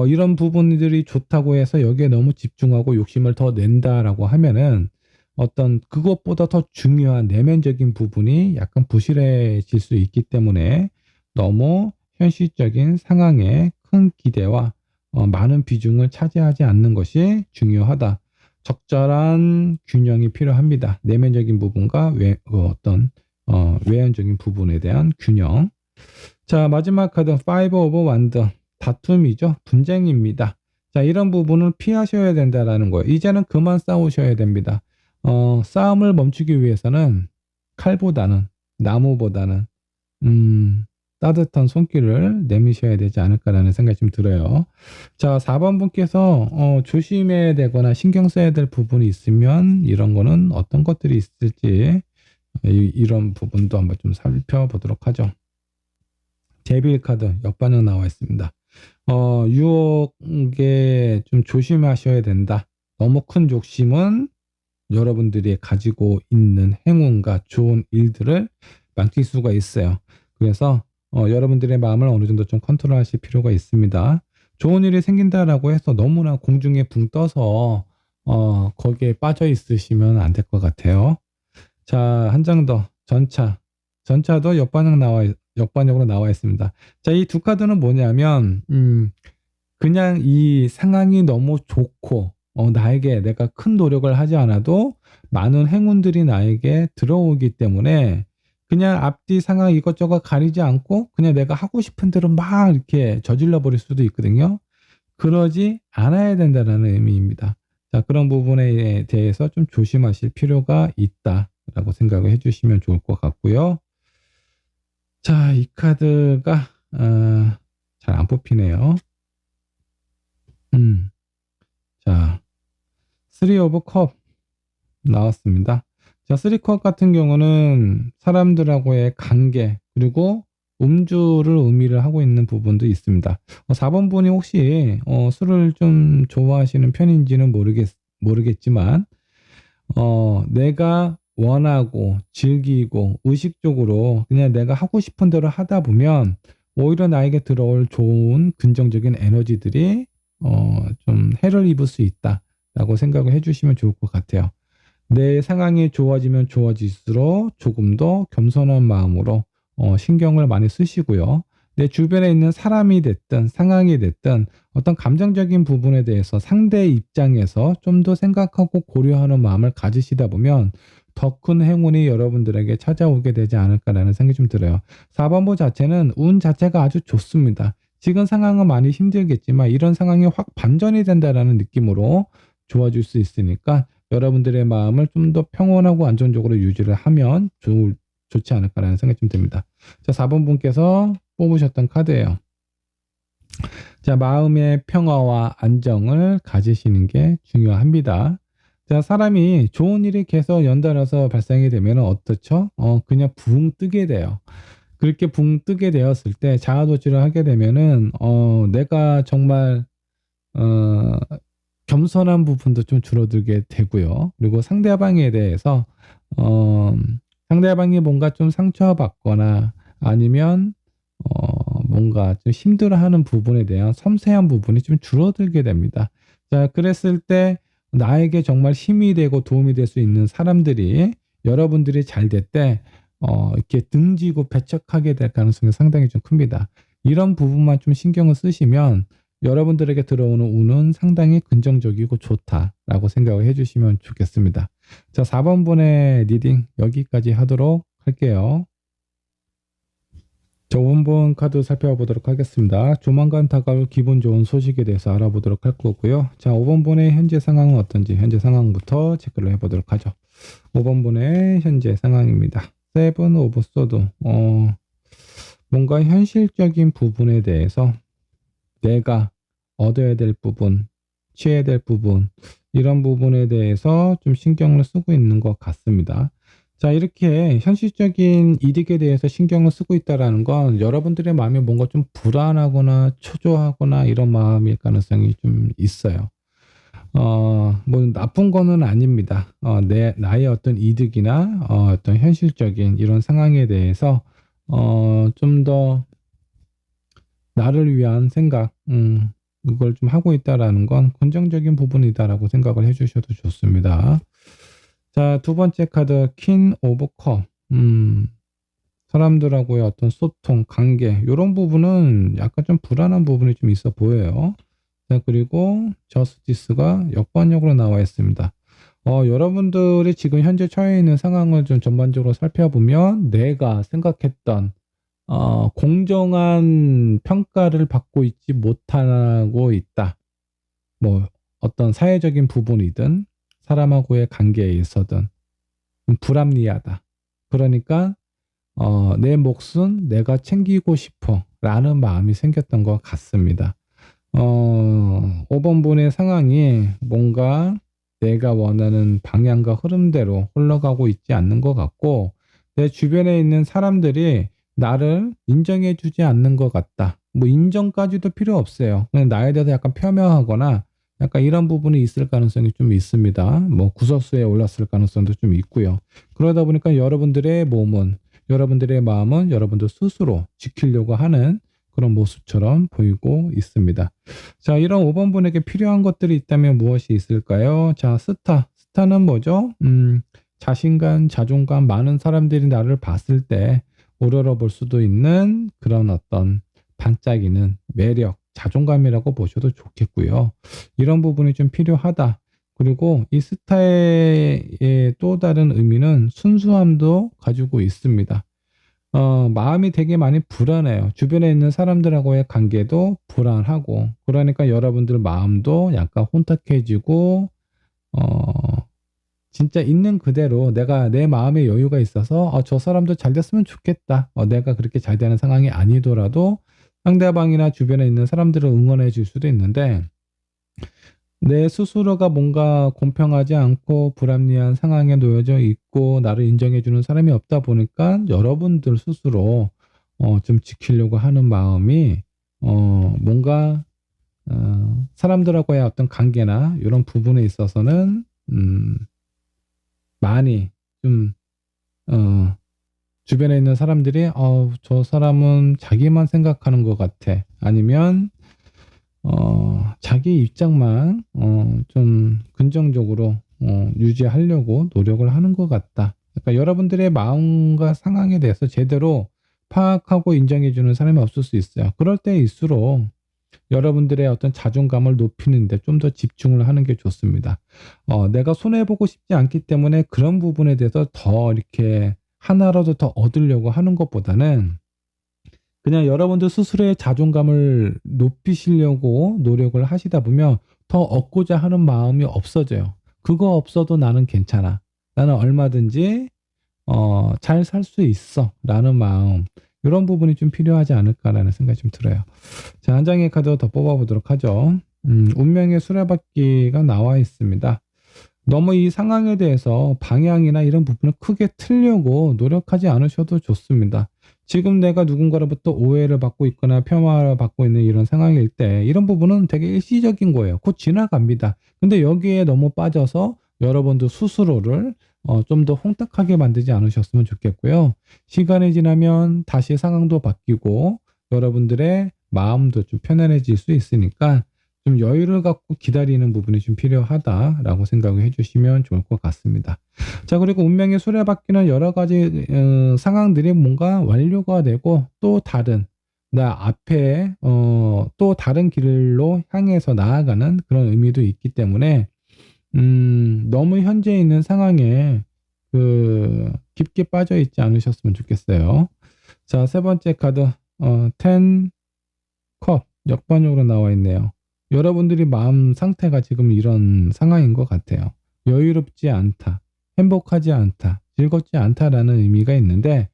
이런 부분들이 좋다고 해서 여기에 너무 집중하고 욕심을 더 낸다라고 하면은 어떤 그것보다 더 중요한 내면적인 부분이 약간 부실해질 수 있기 때문에 너무 현실적인 상황에 큰 기대와 많은 비중을 차지하지 않는 것이 중요하다. 적절한 균형이 필요합니다. 내면적인 부분과 어떤 외연적인 부분에 대한 균형. 자, 마지막 카드 5 오브 완드. 다툼이죠. 분쟁입니다. 자, 이런 부분을 피하셔야 된다라는 거예요. 이제는 그만 싸우셔야 됩니다. 싸움을 멈추기 위해서는 칼보다는 나무보다는 따뜻한 손길을 내미셔야 되지 않을까라는 생각이 좀 들어요. 자, 4번 분께서 조심해야 되거나 신경 써야 될 부분이 있으면 이런 거는 어떤 것들이 있을지 이런 부분도 한번 좀 살펴보도록 하죠. 데빌 카드 역반응 나와 있습니다. 유혹에 좀 조심하셔야 된다. 너무 큰 욕심은 여러분들이 가지고 있는 행운과 좋은 일들을 망칠 수가 있어요. 그래서 여러분들의 마음을 어느 정도 좀 컨트롤하실 필요가 있습니다. 좋은 일이 생긴다라고 해서 너무나 공중에 붕 떠서 거기에 빠져 있으시면 안 될 것 같아요. 자, 한 장 더. 전차도 역반역으로 나와 있습니다. 자, 이 두 카드는 뭐냐면 그냥 이 상황이 너무 좋고 나에게 내가 큰 노력을 하지 않아도 많은 행운들이 나에게 들어오기 때문에 그냥 앞뒤 상황 이것저것 가리지 않고 그냥 내가 하고 싶은 대로 막 이렇게 저질러 버릴 수도 있거든요. 그러지 않아야 된다는 의미입니다. 자, 그런 부분에 대해서 좀 조심하실 필요가 있다라고 생각을 해주시면 좋을 것 같고요. 자, 이 카드가 잘 안 뽑히네요. 자, 3 오브 컵 나왔습니다. 자, 3컵 같은 경우는 사람들하고의 관계 그리고 음주를 의미를 하고 있는 부분도 있습니다. 4번 분이 혹시 술을 좀 좋아하시는 편인지는 모르겠지만 내가 원하고 즐기고 의식적으로 그냥 내가 하고 싶은 대로 하다 보면 오히려 나에게 들어올 좋은 긍정적인 에너지들이 좀 해를 입을 수 있다라고 생각을 해주시면 좋을 것 같아요. 내 상황이 좋아지면 좋아질수록 조금 더 겸손한 마음으로 신경을 많이 쓰시고요. 내 주변에 있는 사람이 됐든 상황이 됐든 어떤 감정적인 부분에 대해서 상대의 입장에서 좀 더 생각하고 고려하는 마음을 가지시다 보면 더 큰 행운이 여러분들에게 찾아오게 되지 않을까라는 생각이 좀 들어요. 4번부 자체는 운 자체가 아주 좋습니다. 지금 상황은 많이 힘들겠지만 이런 상황이 확 반전이 된다라는 느낌으로 좋아질 수 있으니까 여러분들의 마음을 좀 더 평온하고 안정적으로 유지를 하면 좋지 않을까라는 생각이 좀 듭니다. 자, 4번 분께서 뽑으셨던 카드예요. 자, 마음의 평화와 안정을 가지시는 게 중요합니다. 자, 사람이 좋은 일이 계속 연달아서 발생이 되면 어떻죠? 그냥 붕 뜨게 돼요. 그렇게 붕 뜨게 되었을 때 자아도취를 하게 되면은 내가 정말 겸손한 부분도 좀 줄어들게 되고요. 그리고 상대방에 대해서 상대방이 뭔가 좀 상처받거나 아니면 뭔가 좀 힘들어하는 부분에 대한 섬세한 부분이 좀 줄어들게 됩니다. 자, 그랬을 때 나에게 정말 힘이 되고 도움이 될 수 있는 사람들이 여러분들이 잘 될 때 이렇게 등지고 배척하게 될 가능성이 상당히 좀 큽니다. 이런 부분만 좀 신경을 쓰시면 여러분들에게 들어오는 운은 상당히 긍정적이고 좋다라고 생각을 해주시면 좋겠습니다. 자, 4번 분의 리딩 여기까지 하도록 할게요. 자, 5번 카드 살펴보도록 하겠습니다. 조만간 다가올 기분 좋은 소식에 대해서 알아보도록 할 거고요. 자, 5번 분의 현재 상황은 어떤지 현재 상황부터 체크를 해보도록 하죠. 5번 분의 현재 상황입니다. 세븐 오브 소드. 뭔가 현실적인 부분에 대해서 내가 얻어야 될 부분, 취해야 될 부분, 이런 부분에 대해서 좀 신경을 쓰고 있는 것 같습니다. 자, 이렇게 현실적인 이득에 대해서 신경을 쓰고 있다는 건 여러분들의 마음이 뭔가 좀 불안하거나 초조하거나 이런 마음일 가능성이 좀 있어요. 뭐 나쁜 거는 아닙니다. 나의 어떤 이득이나 어떤 현실적인 이런 상황에 대해서 좀 더 나를 위한 생각, 이걸 좀 하고 있다라는 건 긍정적인 부분이다라고 생각을 해주셔도 좋습니다. 자, 두 번째 카드 퀸 오브 컵. 사람들하고의 어떤 소통, 관계 이런 부분은 약간 좀 불안한 부분이 좀 있어 보여요. 자, 그리고 저스티스가 역반역으로 나와 있습니다. 여러분들이 지금 현재 처해 있는 상황을 좀 전반적으로 살펴보면 내가 생각했던 공정한 평가를 받고 있지 못하고 있다. 뭐 어떤 사회적인 부분이든 사람하고의 관계에 있어든 불합리하다. 그러니까 내 몫은 내가 챙기고 싶어 라는 마음이 생겼던 것 같습니다. 5번 분의 상황이 뭔가 내가 원하는 방향과 흐름대로 흘러가고 있지 않는 것 같고, 내 주변에 있는 사람들이 나를 인정해 주지 않는 것 같다. 뭐 인정까지도 필요 없어요. 그냥 나에 대해서 약간 폄하하거나 약간 이런 부분이 있을 가능성이 좀 있습니다. 뭐 구설수에 올랐을 가능성도 좀 있고요. 그러다 보니까 여러분들의 몸은, 여러분들의 마음은 여러분들 스스로 지키려고 하는 그런 모습처럼 보이고 있습니다. 자, 이런 5번 분에게 필요한 것들이 있다면 무엇이 있을까요? 자, 스타는 뭐죠? 자신감, 자존감, 많은 사람들이 나를 봤을 때 우러러볼 수도 있는 그런 어떤 반짝이는 매력, 자존감이라고 보셔도 좋겠고요. 이런 부분이 좀 필요하다. 그리고 이 스타의 또 다른 의미는 순수함도 가지고 있습니다. 마음이 되게 많이 불안해요. 주변에 있는 사람들하고의 관계도 불안하고, 그러니까 여러분들 마음도 약간 혼탁해지고, 진짜 있는 그대로 내가 내 마음의 여유가 있어서 저 사람도 잘 됐으면 좋겠다. 내가 그렇게 잘 되는 상황이 아니더라도 상대방이나 주변에 있는 사람들을 응원해 줄 수도 있는데, 내 스스로가 뭔가 공평하지 않고 불합리한 상황에 놓여져 있고 나를 인정해 주는 사람이 없다 보니까 여러분들 스스로 좀 지키려고 하는 마음이 뭔가 사람들하고의 어떤 관계나 이런 부분에 있어서는 많이 좀 주변에 있는 사람들이 저 사람은 자기만 생각하는 것 같아. 아니면 자기 입장만 좀 긍정적으로 유지하려고 노력을 하는 것 같다. 그러니까 여러분들의 마음과 상황에 대해서 제대로 파악하고 인정해주는 사람이 없을 수 있어요. 그럴 때일수록 여러분들의 어떤 자존감을 높이는데 좀 더 집중을 하는 게 좋습니다. 내가 손해보고 싶지 않기 때문에 그런 부분에 대해서 더 이렇게 하나라도 더 얻으려고 하는 것보다는 그냥 여러분들 스스로의 자존감을 높이시려고 노력을 하시다 보면 더 얻고자 하는 마음이 없어져요. 그거 없어도 나는 괜찮아. 나는 얼마든지 잘 살 수 있어 라는 마음, 이런 부분이 좀 필요하지 않을까라는 생각이 좀 들어요. 자, 한 장의 카드 더 뽑아보도록 하죠. 운명의 수레바퀴가 나와 있습니다. 너무 이 상황에 대해서 방향이나 이런 부분을 크게 틀려고 노력하지 않으셔도 좋습니다. 지금 내가 누군가로부터 오해를 받고 있거나 폄하를 받고 있는 이런 상황일 때 이런 부분은 되게 일시적인 거예요. 곧 지나갑니다. 근데 여기에 너무 빠져서 여러분도 스스로를 좀 더 홍탁하게 만들지 않으셨으면 좋겠고요. 시간이 지나면 다시 상황도 바뀌고 여러분들의 마음도 좀 편안해질 수 있으니까 좀 여유를 갖고 기다리는 부분이 좀 필요하다라고 생각을 해주시면 좋을 것 같습니다. 자, 그리고 운명의 수레바퀴는 여러 가지 상황들이 뭔가 완료가 되고 또 다른 나 앞에 또 다른 길로 향해서 나아가는 그런 의미도 있기 때문에 너무 현재 있는 상황에 깊게 빠져 있지 않으셨으면 좋겠어요. 자, 세 번째 카드 10 컵 역반역으로 나와 있네요. 여러분들이 마음 상태가 지금 이런 상황인 것 같아요. 여유롭지 않다, 행복하지 않다, 즐겁지 않다라는 의미가 있는데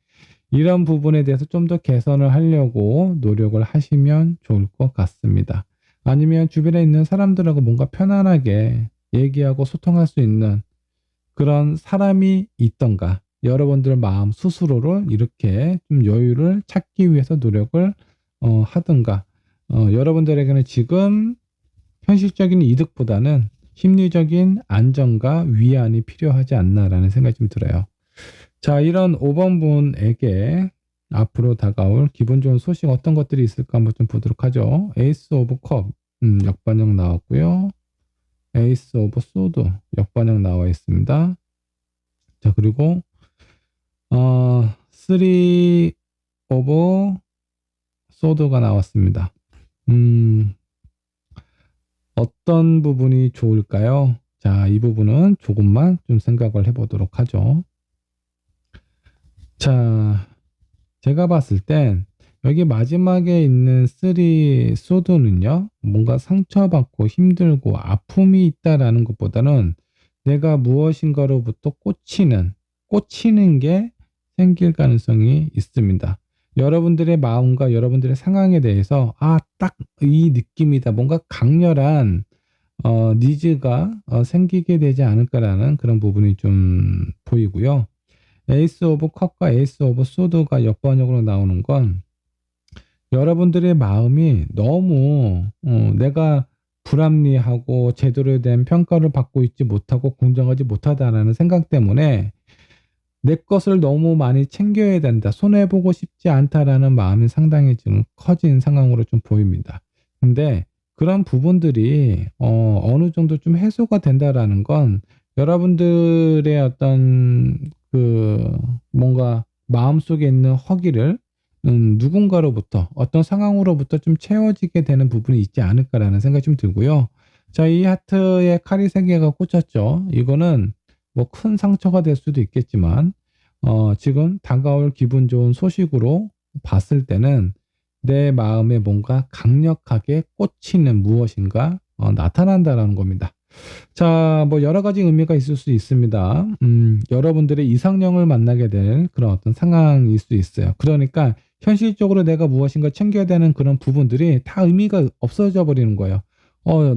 이런 부분에 대해서 좀 더 개선을 하려고 노력을 하시면 좋을 것 같습니다. 아니면 주변에 있는 사람들하고 뭔가 편안하게 얘기하고 소통할 수 있는 그런 사람이 있던가, 여러분들 마음 스스로를 이렇게 좀 여유를 찾기 위해서 노력을 하든가, 여러분들에게는 지금 현실적인 이득보다는 심리적인 안정과 위안이 필요하지 않나라는 생각이 좀 들어요. 자, 이런 5번 분에게 앞으로 다가올 기분 좋은 소식 어떤 것들이 있을까 한번 좀 보도록 하죠. 에이스 오브 컵 역반역 나왔고요. 에이스 오브 소드 역반역 나와 있습니다. 자, 그리고 3 오브 소드가 나왔습니다. 어떤 부분이 좋을까요? 자, 이 부분은 조금만 좀 생각을 해보도록 하죠. 자, 제가 봤을 땐 여기 마지막에 있는 3 소드는요, 뭔가 상처받고 힘들고 아픔이 있다라는 것보다는 내가 무엇인가로부터 꽂히는 게 생길 가능성이 있습니다. 여러분들의 마음과 여러분들의 상황에 대해서 딱 이 느낌이다. 뭔가 강렬한 니즈가 생기게 되지 않을까라는 그런 부분이 좀 보이고요. 에이스 오브 컵과 에이스 오브 소드가 역번역으로 나오는 건 여러분들의 마음이 너무 내가 불합리하고 제대로 된 평가를 받고 있지 못하고 공정하지 못하다라는 생각 때문에 내 것을 너무 많이 챙겨야 된다, 손해보고 싶지 않다라는 마음이 상당히 지금 커진 상황으로 좀 보입니다. 근데 그런 부분들이 어느 정도 좀 해소가 된다라는 건 여러분들의 어떤 뭔가 마음속에 있는 허기를 누군가로부터 어떤 상황으로부터 좀 채워지게 되는 부분이 있지 않을까라는 생각이 좀 들고요. 자, 이 하트에 칼이 3개가 꽂혔죠. 이거는 뭐 큰 상처가 될 수도 있겠지만 지금 다가올 기분 좋은 소식으로 봤을 때는 내 마음에 뭔가 강력하게 꽂히는 무엇인가 나타난다라는 겁니다. 자, 뭐 여러 가지 의미가 있을 수 있습니다. 여러분들의 이상형을 만나게 될 그런 어떤 상황일 수 있어요. 그러니까 현실적으로 내가 무엇인가 챙겨야 되는 그런 부분들이 다 의미가 없어져 버리는 거예요.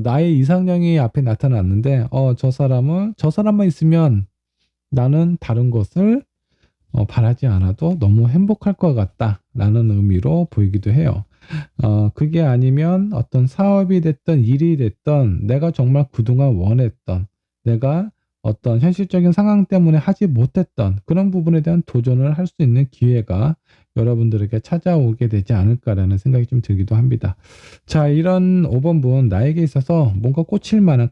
나의 이상형이 앞에 나타났는데, 저 사람만 있으면 나는 다른 것을 바라지 않아도 너무 행복할 것 같다라는 의미로 보이기도 해요. 그게 아니면 어떤 사업이 됐던 일이 됐던 내가 정말 그동안 원했던 내가 어떤 현실적인 상황 때문에 하지 못했던 그런 부분에 대한 도전을 할 수 있는 기회가 여러분들에게 찾아오게 되지 않을까라는 생각이 좀 들기도 합니다. 자, 이런 5번분 나에게 있어서 뭔가 꽂힐 만한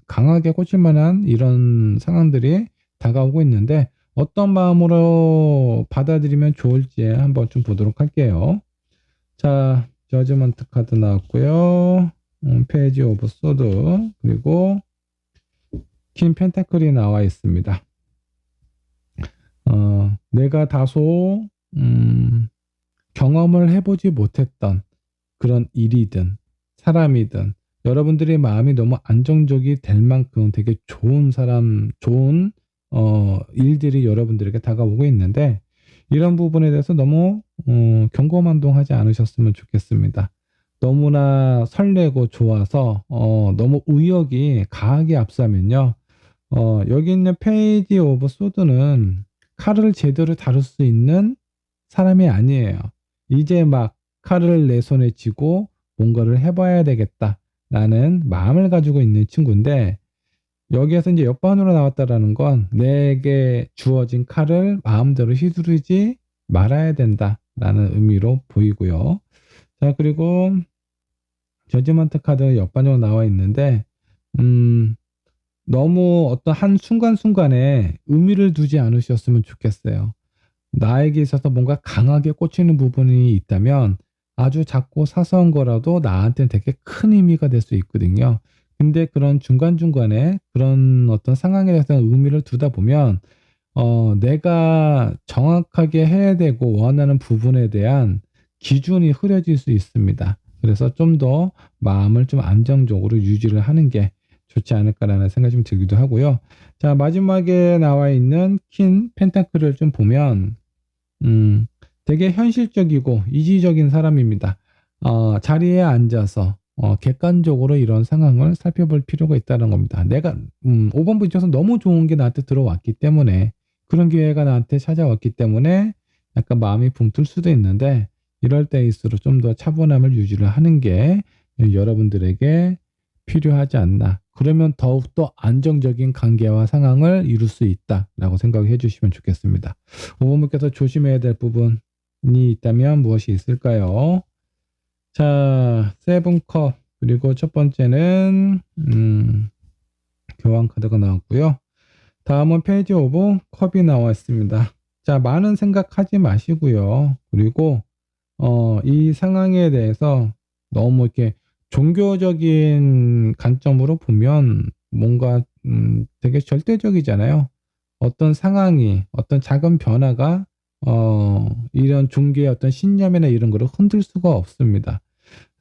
강하게 꽂힐 만한 이런 상황들이 다가오고 있는데 어떤 마음으로 받아들이면 좋을지 한번 좀 보도록 할게요. 자, 저지먼트 카드 나왔고요. 페이지 오브 소드 그리고 퀸 펜타클이 나와 있습니다. 내가 다소 경험을 해보지 못했던 그런 일이든 사람이든 여러분들의 마음이 너무 안정적이 될 만큼 되게 좋은 일들이 여러분들에게 다가오고 있는데 이런 부분에 대해서 너무 경고만동하지 않으셨으면 좋겠습니다. 너무나 설레고 좋아서 너무 의욕이 강하게 앞서면요. 여기 있는 페이지 오브 소드는 칼을 제대로 다룰 수 있는 사람이 아니에요. 이제 막 칼을 내 손에 쥐고 뭔가를 해봐야 되겠다라는 마음을 가지고 있는 친구인데 여기에서 이제 옆반으로 나왔다라는 건 내게 주어진 칼을 마음대로 휘두르지 말아야 된다라는 의미로 보이고요. 자, 그리고 저지먼트 카드 옆반으로 나와 있는데 너무 어떤 한 순간순간에 의미를 두지 않으셨으면 좋겠어요. 나에게 있어서 뭔가 강하게 꽂히는 부분이 있다면 아주 작고 사소한 거라도 나한테는 되게 큰 의미가 될 수 있거든요. 근데 그런 중간중간에 그런 어떤 상황에 대해서 의미를 두다 보면 내가 정확하게 해야 되고 원하는 부분에 대한 기준이 흐려질 수 있습니다. 그래서 좀 더 마음을 좀 안정적으로 유지를 하는 게 좋지 않을까라는 생각이 좀 들기도 하고요. 자, 마지막에 나와 있는 퀸 펜타클을 좀 보면 되게 현실적이고 이지적인 사람입니다. 자리에 앉아서 객관적으로 이런 상황을 살펴볼 필요가 있다는 겁니다. 내가 5번 분께서 너무 좋은 게 나한테 들어왔기 때문에 그런 기회가 나한테 찾아왔기 때문에 약간 마음이 붕 뜰 수도 있는데 이럴 때일수록 좀 더 차분함을 유지를 하는 게 여러분들에게 필요하지 않나. 그러면 더욱더 안정적인 관계와 상황을 이룰 수 있다라고 생각해 주시면 좋겠습니다. 5번 분께서 조심해야 될 부분이 있다면 무엇이 있을까요? 자, 세븐컵 그리고 첫 번째는 교환 카드가 나왔고요. 다음은 페이지 오브 컵이 나와 있습니다. 자, 많은 생각하지 마시고요. 그리고 이 상황에 대해서 너무 이렇게 종교적인 관점으로 보면 뭔가 되게 절대적이잖아요. 어떤 상황이 어떤 작은 변화가 이런 종교의 어떤 신념이나 이런 거를 흔들 수가 없습니다.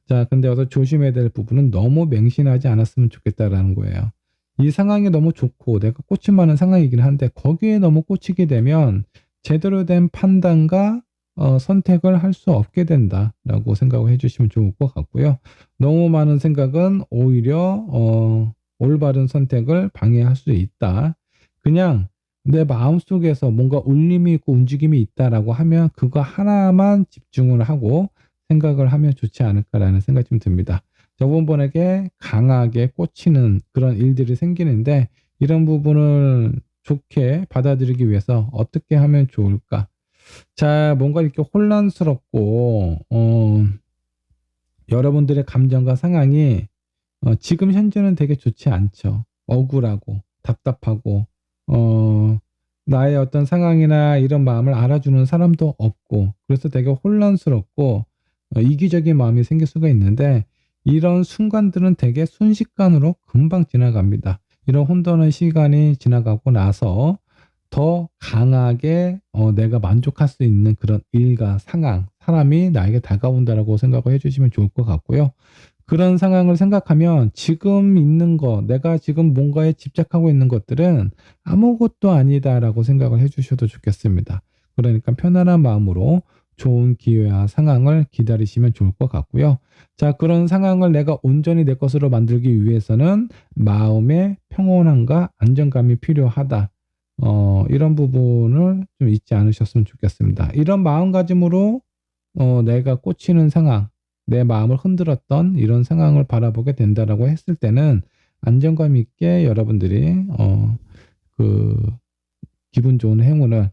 자, 근데 여기서 조심해야 될 부분은 너무 맹신하지 않았으면 좋겠다라는 거예요. 이 상황이 너무 좋고 내가 꽂힐 만한 상황이긴 한데 거기에 너무 꽂히게 되면 제대로 된 판단과 선택을 할 수 없게 된다라고 생각을 해주시면 좋을 것 같고요. 너무 많은 생각은 오히려 올바른 선택을 방해할 수 있다. 그냥 내 마음속에서 뭔가 울림이 있고 움직임이 있다라고 하면 그거 하나만 집중을 하고 생각을 하면 좋지 않을까라는 생각이 좀 듭니다. 저분에게 강하게 꽂히는 그런 일들이 생기는데 이런 부분을 좋게 받아들이기 위해서 어떻게 하면 좋을까? 자, 뭔가 이렇게 혼란스럽고 여러분들의 감정과 상황이 지금 현재는 되게 좋지 않죠. 억울하고 답답하고 나의 어떤 상황이나 이런 마음을 알아주는 사람도 없고 그래서 되게 혼란스럽고 이기적인 마음이 생길 수가 있는데 이런 순간들은 되게 순식간으로 금방 지나갑니다. 이런 혼돈의 시간이 지나가고 나서 더 강하게 내가 만족할 수 있는 그런 일과 상황, 사람이 나에게 다가온다라고 생각을 해주시면 좋을 것 같고요. 그런 상황을 생각하면 지금 있는 거, 내가 지금 뭔가에 집착하고 있는 것들은 아무것도 아니다라고 생각을 해주셔도 좋겠습니다. 그러니까 편안한 마음으로 좋은 기회와 상황을 기다리시면 좋을 것 같고요. 자, 그런 상황을 내가 온전히 내 것으로 만들기 위해서는 마음의 평온함과 안정감이 필요하다. 이런 부분을 좀 잊지 않으셨으면 좋겠습니다. 이런 마음가짐으로 내가 꽂히는 상황, 내 마음을 흔들었던 이런 상황을 바라보게 된다라고 했을 때는 안정감 있게 여러분들이 그 기분 좋은 행운을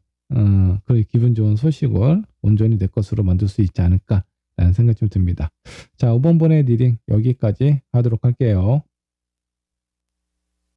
그 기분 좋은 소식을 온전히 내 것으로 만들 수 있지 않을까라는 생각이 좀 듭니다. 자, 5번 번의 리딩 여기까지 하도록 할게요.